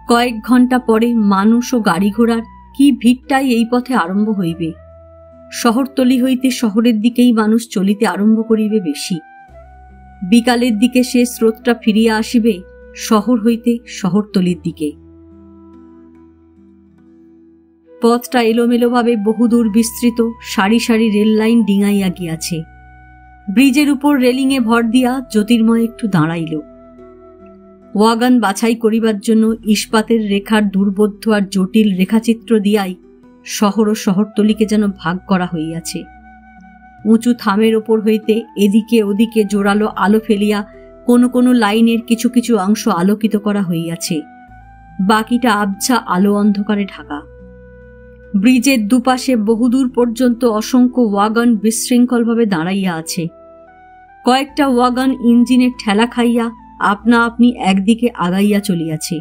কয়েক ঘণ্টা পরে মানুষ ও গাড়ি ঘোড়ার কি ভিড়টাই এই পথে আরম্ভ হইবে। শহরতলি হইতে শহরের দিকেই মানুষ চলিতে আরম্ভ করিবে বেশি। বিকালের দিকে সে স্রোতটা ফিরিয়া আসিবে শহর হইতে শহরতলির দিকে। পথটা এলোমেলোভাবে বহুদূর বিস্তৃত সারি সারি রেল লাইন ডিঙাইয়া গিয়াছে। ব্রিজের উপর রেলিংয়ে ভর দিয়া জ্যোতির্ময় একটু দাঁড়াইল। ওয়াগন বাছাই করিবার জন্য ইস্পাতের রেখার দুর্বোধ্য আর জটিল রেখাচিত্র দিয়াই শহর ও শহরতলিকে যেন ভাগ করা হইয়াছে। উঁচু থামের ওপর হইতে এদিকে ওদিকে জোরালো আলো ফেলিয়া কোনো কোনো লাইনের কিছু কিছু অংশ আলোকিত করা হইয়াছে, বাকিটা আবছা আলো অন্ধকারে ঢাকা। ব্রিজের দুপাশে বহুদূর পর্যন্ত অসংখ্য ওয়াগন বিশৃঙ্খলভাবে দাঁড়াইয়া আছে। কয়েকটা ওয়াগন ইঞ্জিনের ঠেলা খাইয়া আপনা আপনি একদিকে আগাইয়া চলিয়াছে।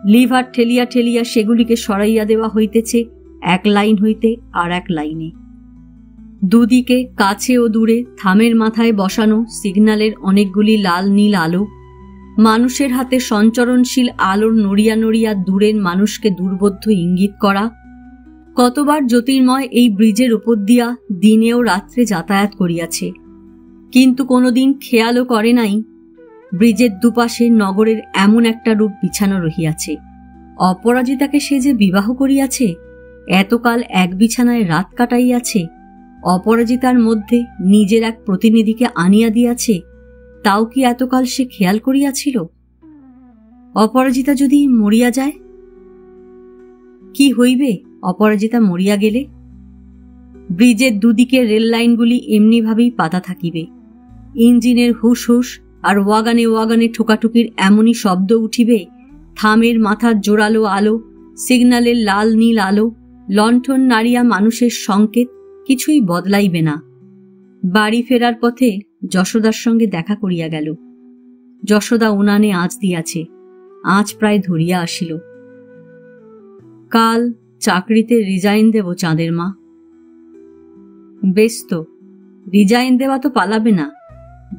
লিভার ঠেলিয়া ঠেলিয়া সেগুলিকে সরাইয়া দেওয়া হইতেছে এক লাইন হইতে আর এক লাইনে। দুদিকে কাছে ও দূরে থামের মাথায় বসানো সিগন্যালের অনেকগুলি লাল নীল আলো, মানুষের হাতে সঞ্চরণশীল আলোর নড়িয়া নড়িয়া দূরের মানুষকে দুর্বোধ্য ইঙ্গিত করা। কতবার জ্যোতির্ময় এই ব্রিজের উপর দিয়া দিনে ও রাত্রে যাতায়াত করিয়াছে, কিন্তু কোনোদিন খেয়ালও করে নাই ব্রিজের দুপাশে নগরের এমন একটা রূপ বিছানো রহিয়াছে। অপরাজিতাকে সে যে বিবাহ করিয়াছে, এতকাল এক বিছানায় রাত কাটাইয়াছে, অপরাজিতার মধ্যে নিজের এক প্রতিনিধিকে আনিয়া দিয়াছে, তাও কি এতকাল সে খেয়াল করিয়াছিল? অপরাজিতা যদি মরিয়া যায়, কি হইবে অপরাজিতা মরিয়া গেলে? ব্রিজের দুদিকে রেল লাইনগুলি এমনিভাবেই পাতা থাকিবে। ইঞ্জিনের হুস হুস আর ওয়াগানে ওয়াগানে ঠোকাঠুকির এমনই শব্দ উঠিবে, থামের মাথার জোরালো আলো, সিগন্যালের লাল নীল আলো, লণ্ঠন নাড়িয়া মানুষের সংকেত কিছুই বদলাইবে না। বাড়ি ফেরার পথে যশোদার সঙ্গে দেখা করিয়া গেল। যশোদা উনানে আঁচ দিয়াছে, আঁচ প্রায় ধরিয়া আসিল। কাল চাকরিতে রিজাইন দেব চাঁদের মা। বেশ তো, রিজাইন দেওয়া তো পালাবে না,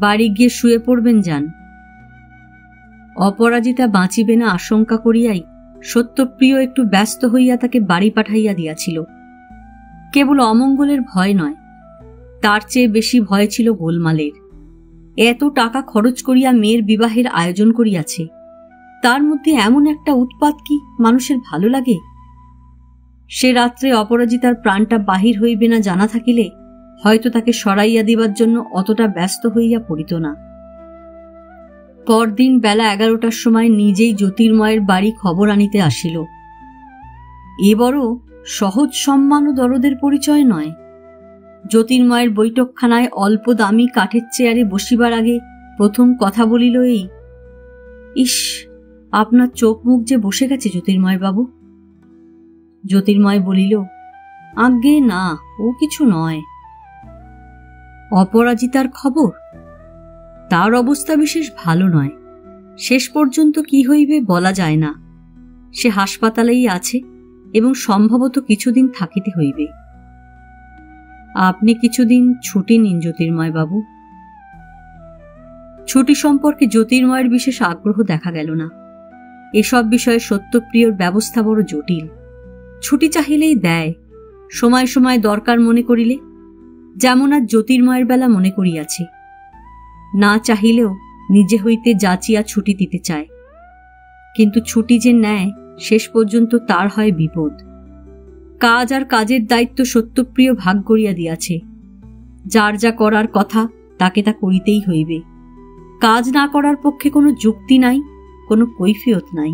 বাড়ি গিয়ে শুয়ে পড়বেন যান। অপরাজিতা বাঁচিবে না আশঙ্কা করিয়াই সত্যপ্রিয় একটু ব্যস্ত হইয়া তাকে বাড়ি পাঠাইয়া দিয়াছিল। কেবল অমঙ্গলের ভয় নয়, তার চেয়ে বেশি ভয় ছিল গোলমালের। এত টাকা খরচ করিয়া মেয়ের বিবাহের আয়োজন করিয়াছে, তার মধ্যে এমন একটা উৎপাত কি মানুষের ভালো লাগে? সে রাত্রে অপরাজিতার প্রাণটা বাহির হইবে না জানা থাকিলে হয়তো তাকে সরাইয়া দিবার জন্য অতটা ব্যস্ত হইয়া পড়িত না। পরদিন বেলা 11টার সময় নিজেই জ্যোতির্ময়ের বাড়ি খবর আনিতে আসিল। এ বড় সহজ সম্মান ও দরদের পরিচয় নয়। জ্যোতির্ময়ের বৈঠকখানায় অল্প দামি কাঠের চেয়ারে বসিবার আগে প্রথম কথা বলিল এই, ইস, আপনার চোখ মুখ যে বসে গেছে জ্যোতির্ময় বাবু। জ্যোতির্ময় বলিল, আজ্ঞে না, ও কিছু নয়। অপরাজিতার খবর? তার অবস্থা বিশেষ ভালো নয়। শেষ পর্যন্ত কি হইবে বলা যায় না। সে হাসপাতালেই আছে এবং সম্ভবত কিছুদিন থাকিতে হইবে। আপনি কিছুদিন ছুটি নিন জ্যোতির্ময় বাবু। ছুটি সম্পর্কে জ্যোতির্ময়ের বিশেষ আগ্রহ দেখা গেল না। এসব বিষয়ে সত্যপ্রিয়র ব্যবস্থা বড় জটিল। ছুটি চাহিলেই দেয়, সময় সময় দরকার মনে করিলে, যেমন আজ জ্যোতির্ময়ের বেলা মনে করিয়াছে। না চাহিলেও নিজে হইতে যাচিয়া ছুটি দিতে চায়, কিন্তু ছুটি যে নেয় শেষ পর্যন্ত তার হয় বিপদ। কাজ আর কাজের দায়িত্ব সত্যপ্রিয় ভাগ করিয়া দিয়াছে। যার যা করার কথা তাকে তা করিতেই হইবে। কাজ না করার পক্ষে কোনো যুক্তি নাই, কোনো কৈফিয়ত নাই।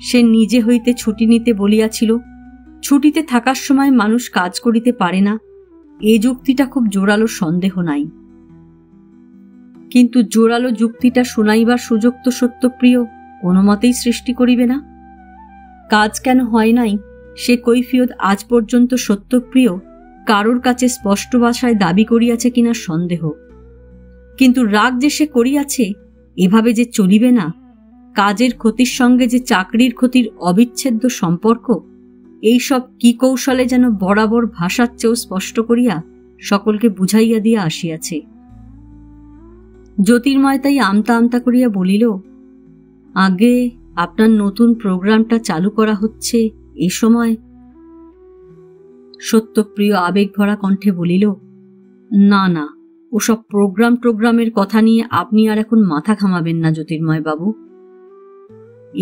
সে নিজে হইতে ছুটি নিতে বলিয়াছিল। ছুটিতে থাকার সময় মানুষ কাজ করিতে পারে না, এ যুক্তিটা খুব জোরালো, সন্দেহ নাই। কিন্তু জোরালো যুক্তিটা শুনাইবার সুযোগ তো সত্যপ্রিয় কোনো মতেই সৃষ্টি করিবে না। কাজ কেন হয় নাই সে কৈফিয়ত আজ পর্যন্ত সত্যপ্রিয় কারোর কাছে স্পষ্ট ভাষায় দাবি করিয়াছে কিনা সন্দেহ। কিন্তু রাগ যে সে করিয়াছে, এভাবে যে চলিবে না, কাজের ক্ষতির সঙ্গে যে চাকরির ক্ষতির অবিচ্ছেদ্য সম্পর্ক, এইসব কি কৌশলে যেন বরাবর ভাষার চেয়েও স্পষ্ট করিয়া সকলকে বুঝাইয়া দিয়া আসিয়াছে। জ্যোতির্ময় তাই আমতা আমতা করিয়া বলিল, আগে আপনার নতুন প্রোগ্রামটা চালু করা হচ্ছে এ সময়? সত্যপ্রিয় আবেগ ভরা কণ্ঠে বলিল, না না, ওসব প্রোগ্রামের কথা নিয়ে আপনি আর এখন মাথা ঘামাবেন না জ্যোতির্ময় বাবু।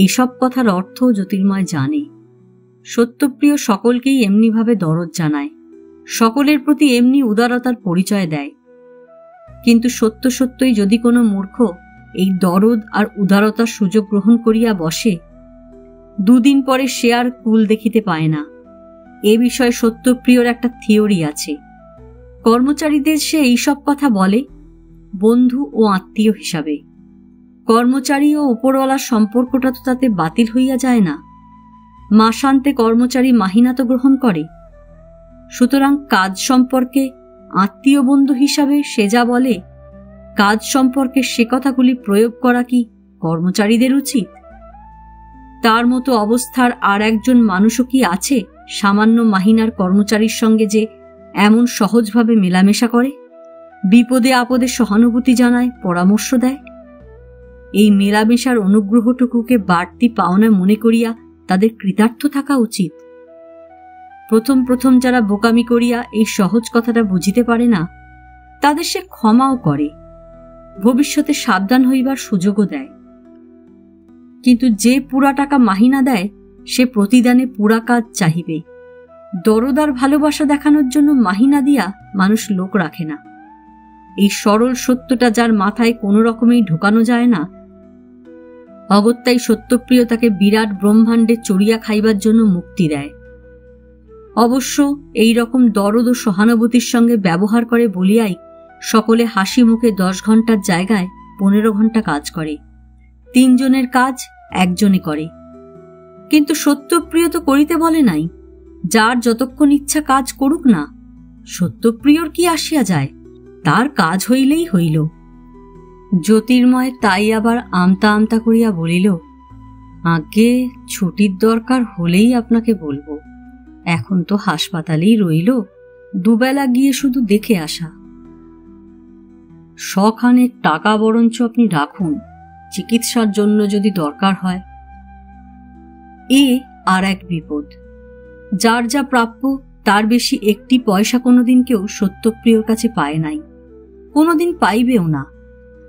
এসব কথার অর্থ জ্যোতির্ময় জানে। সত্যপ্রিয় সকলকেই এমনিভাবে দরদ জানায়, সকলের প্রতি এমনি উদারতার পরিচয় দেয়। কিন্তু সত্য সত্যই যদি কোনো মূর্খ এই দরদ আর উদারতার সুযোগ গ্রহণ করিয়া বসে, দুদিন পরে সে আর কুল দেখিতে পায় না। এ বিষয়ে সত্যপ্রিয়র একটা থিওরি আছে। কর্মচারীদের সে এইসব কথা বলে বন্ধু ও আত্মীয় হিসাবে। কর্মচারী ও উপরওয়ালার সম্পর্কটা তো তাতে বাতিল হইয়া যায় না। মাসান্তে কর্মচারী মাহিনা তো গ্রহণ করে। সুতরাং কাজ সম্পর্কে আত্মীয় বন্ধু হিসাবে সে যা বলে, কাজ সম্পর্কে সে কথাগুলি প্রয়োগ করা কি কর্মচারীদের উচিত? তার মতো অবস্থার আর একজন মানুষও কি আছে সামান্য মাহিনার কর্মচারীর সঙ্গে যে এমন সহজভাবে মেলামেশা করে, বিপদে আপদে সহানুভূতি জানায়, পরামর্শ দেয়? এই মেলামেশার অনুগ্রহটুকুকে বাড়তি পাওনা মনে করিয়া তাদের কৃতার্থ থাকা উচিত। প্রথম প্রথম যারা বোকামি করিয়া এই সহজ কথাটা বুঝিতে পারে না, তাদের সে ক্ষমাও করে, ভবিষ্যতে সাবধান হইবার সুযোগও দেয়। কিন্তু যে পুরা টাকা মাহিনা দেয় সে প্রতিদানে পুরা কাজ চাহিবে। দরদার ভালোবাসা দেখানোর জন্য মাহিনা দিয়া মানুষ লোক রাখে না। এই সরল সত্যটা যার মাথায় কোনো রকমেই ঢোকানো যায় না, অগত্যাই সত্যপ্রিয় তাকে বিরাট ব্রহ্মাণ্ডে চড়িয়া খাইবার জন্য মুক্তি দেয়। অবশ্য এই রকম দরদ ও সহানুভূতির সঙ্গে ব্যবহার করে বলিয়াই সকলে হাসি মুখে 10 ঘন্টার জায়গায় 15 ঘন্টা কাজ করে। 3 জনের কাজ একজনে করে। কিন্তু সত্যপ্রিয় তো করিতে বলে নাই। যার যতক্ষণ ইচ্ছা কাজ করুক না, সত্যপ্রিয়র কি আসিয়া যায়? তার কাজ হইলেই হইল। জ্যোতির্ময় তাই আবার আমতা আমতা করিয়া বলিল, আগে ছুটির দরকার হলেই আপনাকে বলবো। এখন তো হাসপাতালেই রইল, দুবেলা গিয়ে শুধু দেখে আসা। শখানেক টাকা বরঞ্চ আপনি রাখুন, চিকিৎসার জন্য যদি দরকার হয়। এ আর এক বিপদ। যার যা প্রাপ্য তার বেশি একটি পয়সা কোনোদিন কেউ সত্যপ্রিয়র কাছে পায় নাই, কোনোদিন পাইবেও না।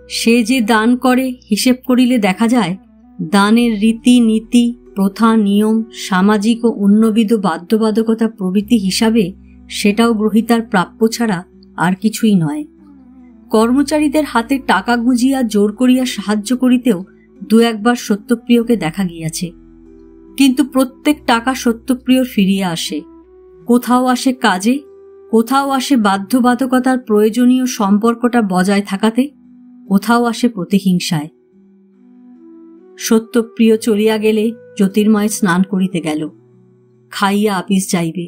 সে যে দান করে হিসেব করিলে দেখা যায়, দানের রীতি নীতি, প্রথা, নিয়ম, সামাজিক ও অন্যবিধ বাধ্যবাধকতা প্রভৃতি হিসাবে সেটাও গ্রহীতার প্রাপ্য ছাড়া আর কিছুই নয়। কর্মচারীদের হাতে টাকা গুঁজিয়া জোর করিয়া সাহায্য করিতেও দু একবার সত্যপ্রিয়কে দেখা গিয়াছে, কিন্তু প্রত্যেক টাকা সত্যপ্রিয়র ফিরিয়া আসে। কোথাও আসে কাজে, কোথাও আসে বাধ্যবাধকতার প্রয়োজনীয় সম্পর্কটা বজায় থাকাতে, কোথাও আসে প্রতিহিংসায়। সত্যপ্রিয় চলিয়া গেলে জ্যোতির্ময় স্নান করিতে গেল। খাইয়া আপিস যাইবে,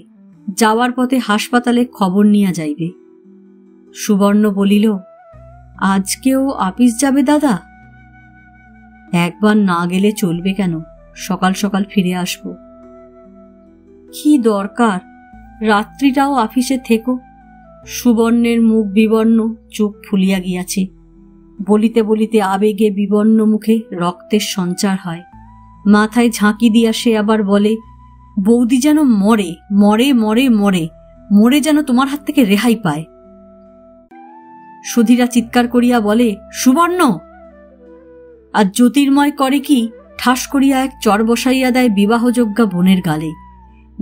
যাওয়ার পথে হাসপাতালে খবর নিয়া যাইবে। সুবর্ণ বলিল, আজকেও আপিস যাবে দাদা? একবার না গেলে চলবে কেন, সকাল সকাল ফিরে আসব। কি দরকার, রাত্রিটাও আপিসে থেকো। সুবর্ণের মুখ বিবর্ণ, চোখ ফুলিয়া গিয়াছে। বলিতে বলিতে আবেগে বিবর্ণ মুখে রক্তের সঞ্চার হয়। মাথায় ঝাঁকি দিয়া সে আবার বলে, বৌদি যেন মরে মরে মরে মরে মরে যেন তোমার হাত থেকে রেহাই পায়। সুধীরা চিৎকার করিয়া বলে, সুবর্ণ! আর জ্যোতির্ময় করে কি, ঠাস করিয়া এক চর বসাইয়া দেয় বিবাহযোগ্যা বোনের গালে।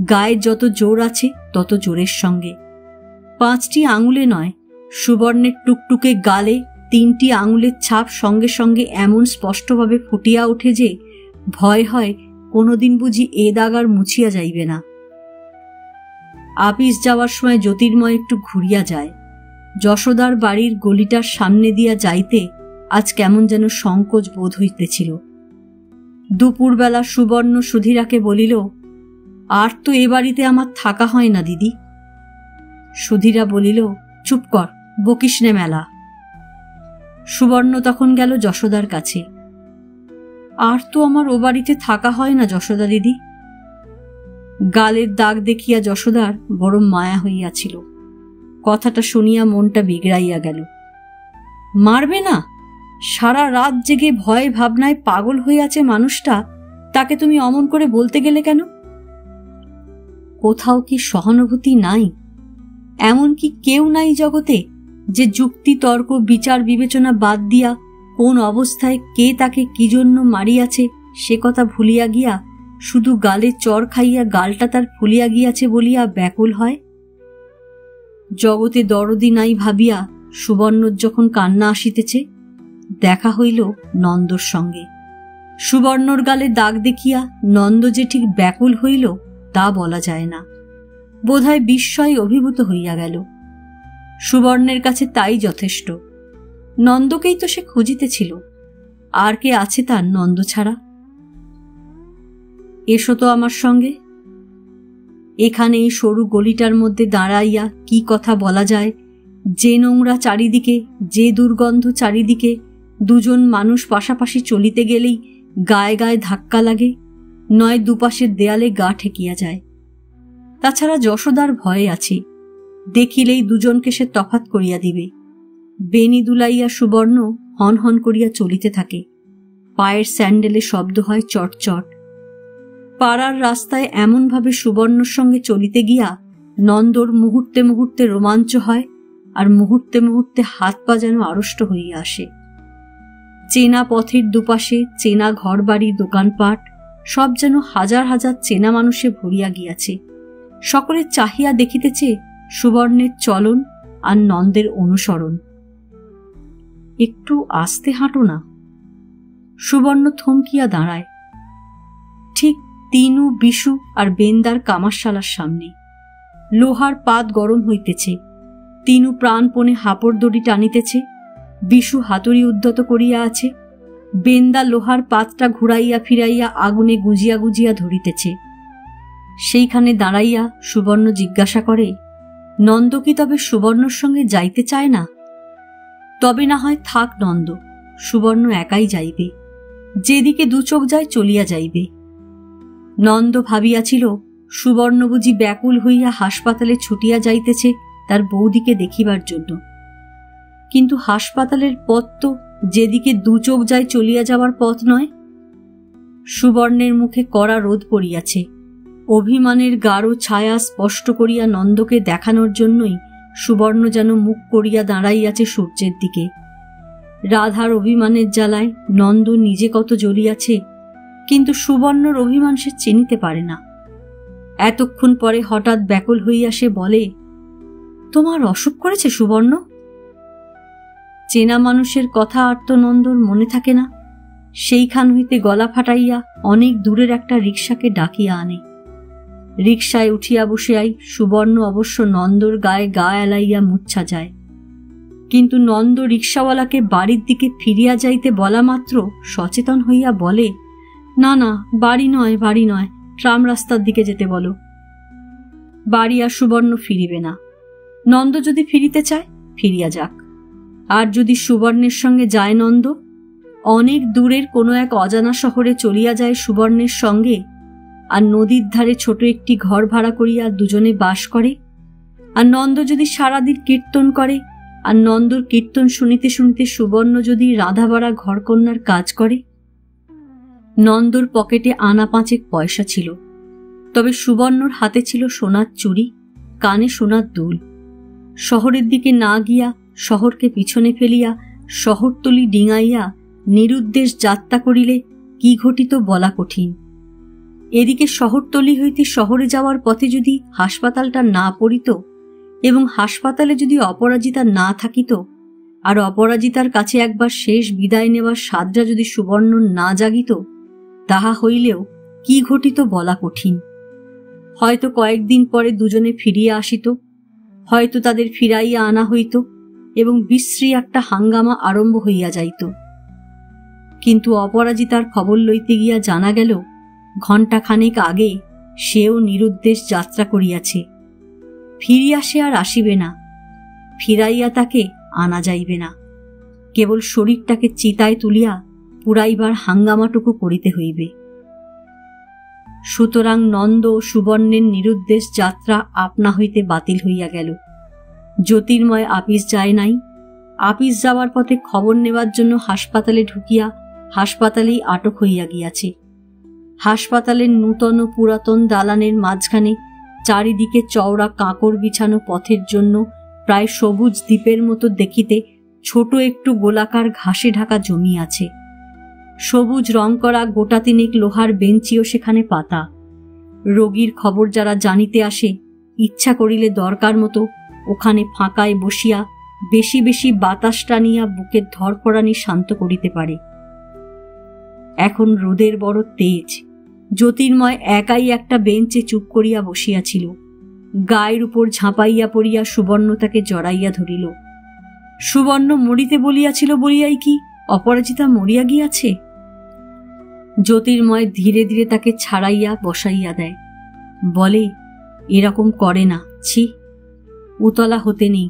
গায়ে যত জোর আছে তত জোরের সঙ্গে। 5টি আঙুলে নয়, সুবর্ণের টুকটুকে গালে 3টি আঙুলের ছাপ সঙ্গে সঙ্গে এমন স্পষ্টভাবে ফুটিয়া ওঠে যে ভয় হয় কোনোদিন বুঝি এ দাগ আর মুছিয়া যাইবে না। আপিস যাওয়ার সময় জ্যোতির্ময় একটু ঘুরিয়া যায়। যশোদার বাড়ির গলিটার সামনে দিয়া যাইতে আজ কেমন যেন সংকোচ বোধ হইতেছিল। দুপুরবেলা সুবর্ণ সুধীরাকে বলিল, আর তো এ বাড়িতে আমার থাকা হয় না দিদি। সুধীরা বলিল, চুপ কর, বকিস নে মেলা। সুবর্ণ তখন গেল যশোদার কাছে। আর তো আমার ও বাড়িতে থাকা হয় না যশোদা দিদি। গালের দাগ দেখিয়া যশোদার বড় মায়া হইয়াছিল। কথাটা শুনিয়া মনটা বিগড়াইয়া গেল। মারবে না? সারা রাত জেগে ভয় ভাবনায় পাগল হইয়াছে মানুষটা, তাকে তুমি অমন করে বলতে গেলে কেন? কোথাও কি সহানুভূতি নাই? এমন কি কেউ নাই জগতে যে যুক্তি তর্ক বিচার বিবেচনা বাদ দিয়া কোন অবস্থায় কে তাকে কি জন্য মারিয়াছে সে কথা ভুলিয়া গিয়া শুধু গালে চর খাইয়া গালটা তার ফুলিয়া গিয়াছে বলিয়া ব্যাকুল হয়? জগতে দরদি নাই ভাবিয়া সুবর্ণর যখন কান্না আসিতেছে, দেখা হইল নন্দর সঙ্গে। সুবর্ণর গালে দাগ দেখিয়া নন্দ যে ঠিক ব্যাকুল হইল তা বলা যায় না। বোধহয় বিস্ময় অভিভূত হইয়া গেল। সুবর্ণের কাছে তাই যথেষ্ট। নন্দকেই তো সে খুঁজিতেছিল, আর কে আছে তার নন্দ ছাড়া? এসো তো আমার সঙ্গে। এখানে এই সরু গলিটার মধ্যে দাঁড়াইয়া কি কথা বলা যায়? যে নোংরা চারিদিকে, যে দুর্গন্ধ চারিদিকে, দুজন মানুষ পাশাপাশি চলিতে গেলেই গায়ে গায়ে ধাক্কা লাগে, নয় দুপাশের দেয়ালে গা ঠেকিয়া যায়। তাছাড়া যশোদার ভয়ে আছে, দেখিলেই দুজনকে সে তফাৎ করিয়া দিবে। বেনি দুলাইয়া সুবর্ণ হন হন করিয়া চলিতে থাকে। পায়ের স্যান্ডেলে শব্দ হয় চটচট। পাড়ার রাস্তায় এমনভাবে সুবর্ণর সঙ্গে চলিতে গিয়া নন্দর মুহূর্তে মুহূর্তে রোমাঞ্চ হয়, আর মুহূর্তে মুহূর্তে হাত পা যেন আড়ষ্ট হইয়া আসে। চেনা পথের দুপাশে চেনা ঘরবাড়ি দোকানপাট সব যেন হাজার হাজার চেনা মানুষে ভরিয়া গিয়াছে। সকলে চাহিয়া দেখিতেছে সুবর্ণের চলন আর নন্দের অনুসরণ। একটু আস্তে হাঁটো না। সুবর্ণ থমকিয়া দাঁড়ায়। ঠিক তিনু, বিশু আর বেন্দার কামারশালার সামনে। লোহার পাত গরম হইতেছে। তিনু প্রাণপণে হাপড় দড়ি টানিতেছে। বিশু হাতুড়ি উদ্ধত করিয়া আছে। বেন্দা লোহার পাতটা ঘুরাইয়া ফিরাইয়া আগুনে গুজিয়া গুজিয়া ধরিতেছে। সেইখানে দাঁড়াইয়া সুবর্ণ জিজ্ঞাসা করে, নন্দ কি তবে সুবর্ণর সঙ্গে যাইতে চায় না? তবে না হয় থাক নন্দ, সুবর্ণ একাই যাইবে। যেদিকে দু চোখ যায় চলিয়া যাইবে। নন্দ ভাবিয়াছিল সুবর্ণ বুঝি ব্যাকুল হইয়া হাসপাতালে ছুটিয়া যাইতেছে তার বৌদিকে দেখিবার জন্য। কিন্তু হাসপাতালের পথ তো যেদিকে দু চোখ যায় চলিয়া যাওয়ার পথ নয়। সুবর্ণের মুখে কড়া রোদ পড়িয়াছে। অভিমানের গাঢ় ছায়া স্পষ্ট করিয়া নন্দকে দেখানোর জন্যই সুবর্ণ যেন মুখ করিয়া দাঁড়াইয়াছে সূর্যের দিকে। রাধার অভিমানের জ্বালায় নন্দ নিজে কত জ্বলিয়াছে, কিন্তু সুবর্ণর অভিমান সে চিনিতে পারে না। এতক্ষণ পরে হঠাৎ ব্যাকুল হইয়া সে বলে, তোমার অসুখ করেছে সুবর্ণ? চেনা মানুষের কথা আর তো নন্দর মনে থাকে না। সেইখান হইতে গলা ফাটাইয়া অনেক দূরের একটা রিকশাকে ডাকিয়া আনে। রিকশায় উঠিয়া বসিয়াই সুবর্ণ অবশ্য নন্দর গায়ে গা এলাইয়া মুচ্ছা যায়। কিন্তু নন্দ রিকশাওয়ালাকে বাড়ির দিকে ফিরিয়া যাইতে বলা মাত্র সচেতন হইয়া বলে, না না, বাড়ি নয়, বাড়ি নয়, ট্রাম রাস্তার দিকে যেতে বলো। বাড়ি আর সুবর্ণ ফিরিবে না। নন্দ যদি ফিরিতে চায় ফিরিয়া যাক, আর যদি সুবর্ণের সঙ্গে যায় নন্দ, অনেক দূরের কোনো এক অজানা শহরে চলিয়া যায় সুবর্ণের সঙ্গে, আর নদীর ধারে ছোট একটি ঘর ভাড়া করিয়া দুজনে বাস করে। আর নন্দ যদি সারাদিন কীর্তন করে, আর নন্দর কীর্তন শুনিতে শুনিতে সুবর্ণ যদি রাধাবাড়া ঘরকন্যার কাজ করে। নন্দর পকেটে আনা 5 পয়সা ছিল, তবে সুবর্ণর হাতে ছিল সোনার চুড়ি, কানে সোনার দুল। শহরের দিকে না গিয়া, শহরকে পিছনে ফেলিয়া শহরতলি ডিঙাইয়া নিরুদ্দেশ যাত্রা করিলে কি ঘটিত বলা কঠিন। এদিকে শহরতলি হইতে শহরে যাওয়ার পথে যদি হাসপাতালটা না পড়িত, এবং হাসপাতালে যদি অপরাজিতা না থাকিত, আর অপরাজিতার কাছে একবার শেষ বিদায় নেওয়ার সাধটা যদি সুবর্ণ না জাগিত, তাহা হইলেও কি ঘটিত বলা কঠিন। হয়তো কয়েকদিন পরে দুজনে ফিরিয়া আসিত, হয়তো তাদের ফিরাইয়া আনা হইত এবং বিশ্রী একটা হাঙ্গামা আরম্ভ হইয়া যাইত। কিন্তু অপরাজিতার খবর লইতে গিয়া জানা গেল, ঘণ্টাখানেক আগে সেও নিরুদ্দেশ যাত্রা করিয়াছে। ফিরিয়া সে আর আসিবে না, ফিরাইয়া তাকে আনা যাইবে না, কেবল শরীরটাকে চিতায় তুলিয়া পুরাইবার হাঙ্গামাটুকু করিতে হইবে। সুতরাং নন্দ ও সুবর্ণের নিরুদ্দেশ যাত্রা আপনা হইতে বাতিল হইয়া গেল। জ্যোতির্ময় আপিস যায় নাই। আপিস যাওয়ার পথে খবর নেওয়ার জন্য হাসপাতালে ঢুকিয়া হাসপাতালেই আটক হইয়া গিয়াছে। হাসপাতালের নূতন ও পুরাতন দালানের মাঝখানে চারিদিকে চওড়া কাঁকর বিছানো পথের জন্য প্রায় সবুজ দ্বীপের মতো দেখিতে ছোট একটু গোলাকার ঘাসে ঢাকা জমি আছে। সবুজ রং করা গোটা 3 লোহার বেঞ্চিও সেখানে পাতা। রোগীর খবর যারা জানিতে আসে, ইচ্ছা করিলে দরকার মতো ওখানে ফাঁকায় বসিয়া বেশি বেশি বাতাস টানিয়া বুকের ধরফরানি শান্ত করিতে পারে। এখন রোদের বড় তেজ। জ্যোতির্ময় একাই একটা বেঞ্চে চুপ করিয়া বসিয়াছিল। গায়ের উপর ঝাঁপাইয়া পড়িয়া সুবর্ণ তাকে জড়াইয়া ধরিল। সুবর্ণ মরিতে বলিয়াছিল বলিয়াই কি অপরাজিতা মরিয়া গিয়াছে? জ্যোতির্ময় ধীরে ধীরে তাকে ছাড়াইয়া বসাইয়া দেয়, বলে, এরকম করে না, ছি, উতলা হতে নেই।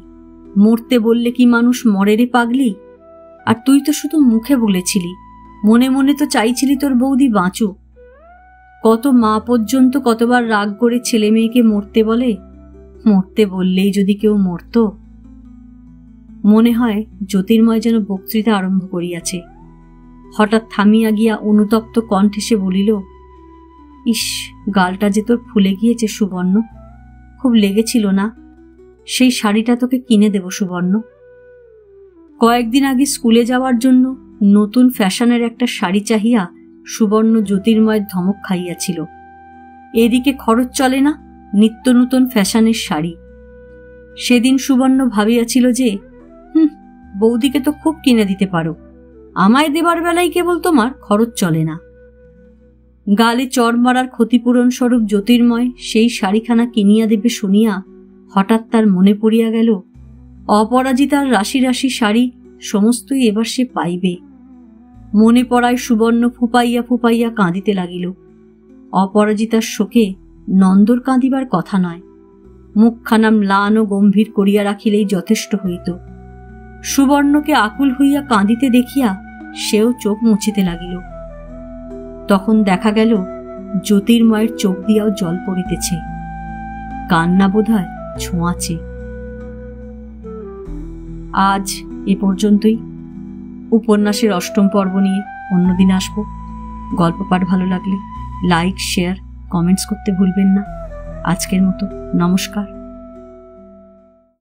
মরতে বললে কি মানুষ মরে রে পাগলি? আর তুই তো শুধু মুখে বলেছিলি, মনে মনে তো চাইছিলি তোর বৌদি বাঁচুক। কত মা পর্যন্ত কতবার রাগ করে ছেলে মেয়েকে মরতে বলে। মরতে বললেই যদি কেউ মরত। মনে হয় জ্যোতির্ময় যেন বক্তৃতা আরম্ভ করিয়াছে। হঠাৎ থামিয়া গিয়া অনুতপ্ত কণ্ঠে সে বলিল, ইস, গালটা যে তোর ফুলে গিয়েছে সুবর্ণ, খুব লেগেছিল না? সেই শাড়িটা তোকে কিনে দেব সুবর্ণ। কয়েকদিন আগে স্কুলে যাওয়ার জন্য নতুন ফ্যাশনের একটা শাড়ি চাহিয়া সুবর্ণ জ্যোতির্ময়ের ধমক খাইয়াছিল। এদিকে খরচ চলে না, নিত্য নূতন ফ্যাশনের শাড়ি। সেদিন সুবর্ণ ভাবিয়াছিল যে, বৌদিকে তো খুব কিনে দিতে পারো, আমায় দেবার বেলায় কেবল তোমার খরচ চলে না। গালে চড় মারার ক্ষতিপূরণ স্বরূপ জ্যোতির্ময় সেই শাড়িখানা কিনিয়া দেবে শুনিয়া হঠাৎ তার মনে পড়িয়া গেল, অপরাজিতার রাশি রাশি শাড়ি সমস্তই এবার সে পাইবে। মনে পড়ায় সুবর্ণ ফুপাইয়া ফুপাইয়া কাঁদিতে লাগিল। অপরাজিতার শোকে নন্দর কাঁদিবার কথা নয়, মুখখানা ম্লান ও গম্ভীর করিয়া রাখিলেই যথেষ্ট হইত। সুবর্ণকে আকুল হইয়া কাঁদিতে দেখিয়া সেও চোখ মুছিতে লাগিল। তখন দেখা গেল জ্যোতির্ময়ের চোখ দিয়াও জল পড়িতেছে। কান্না বোধহয় ছোঁয়াছে। আজ এ পর্যন্তই। উপন্যাসের 8ম পর্ব নিয়ে অন্যদিন আসব। গল্প পাঠ ভালো লাগলে লাইক, শেয়ার, কমেন্টস করতে ভুলবেন না। আজকের মতো নমস্কার।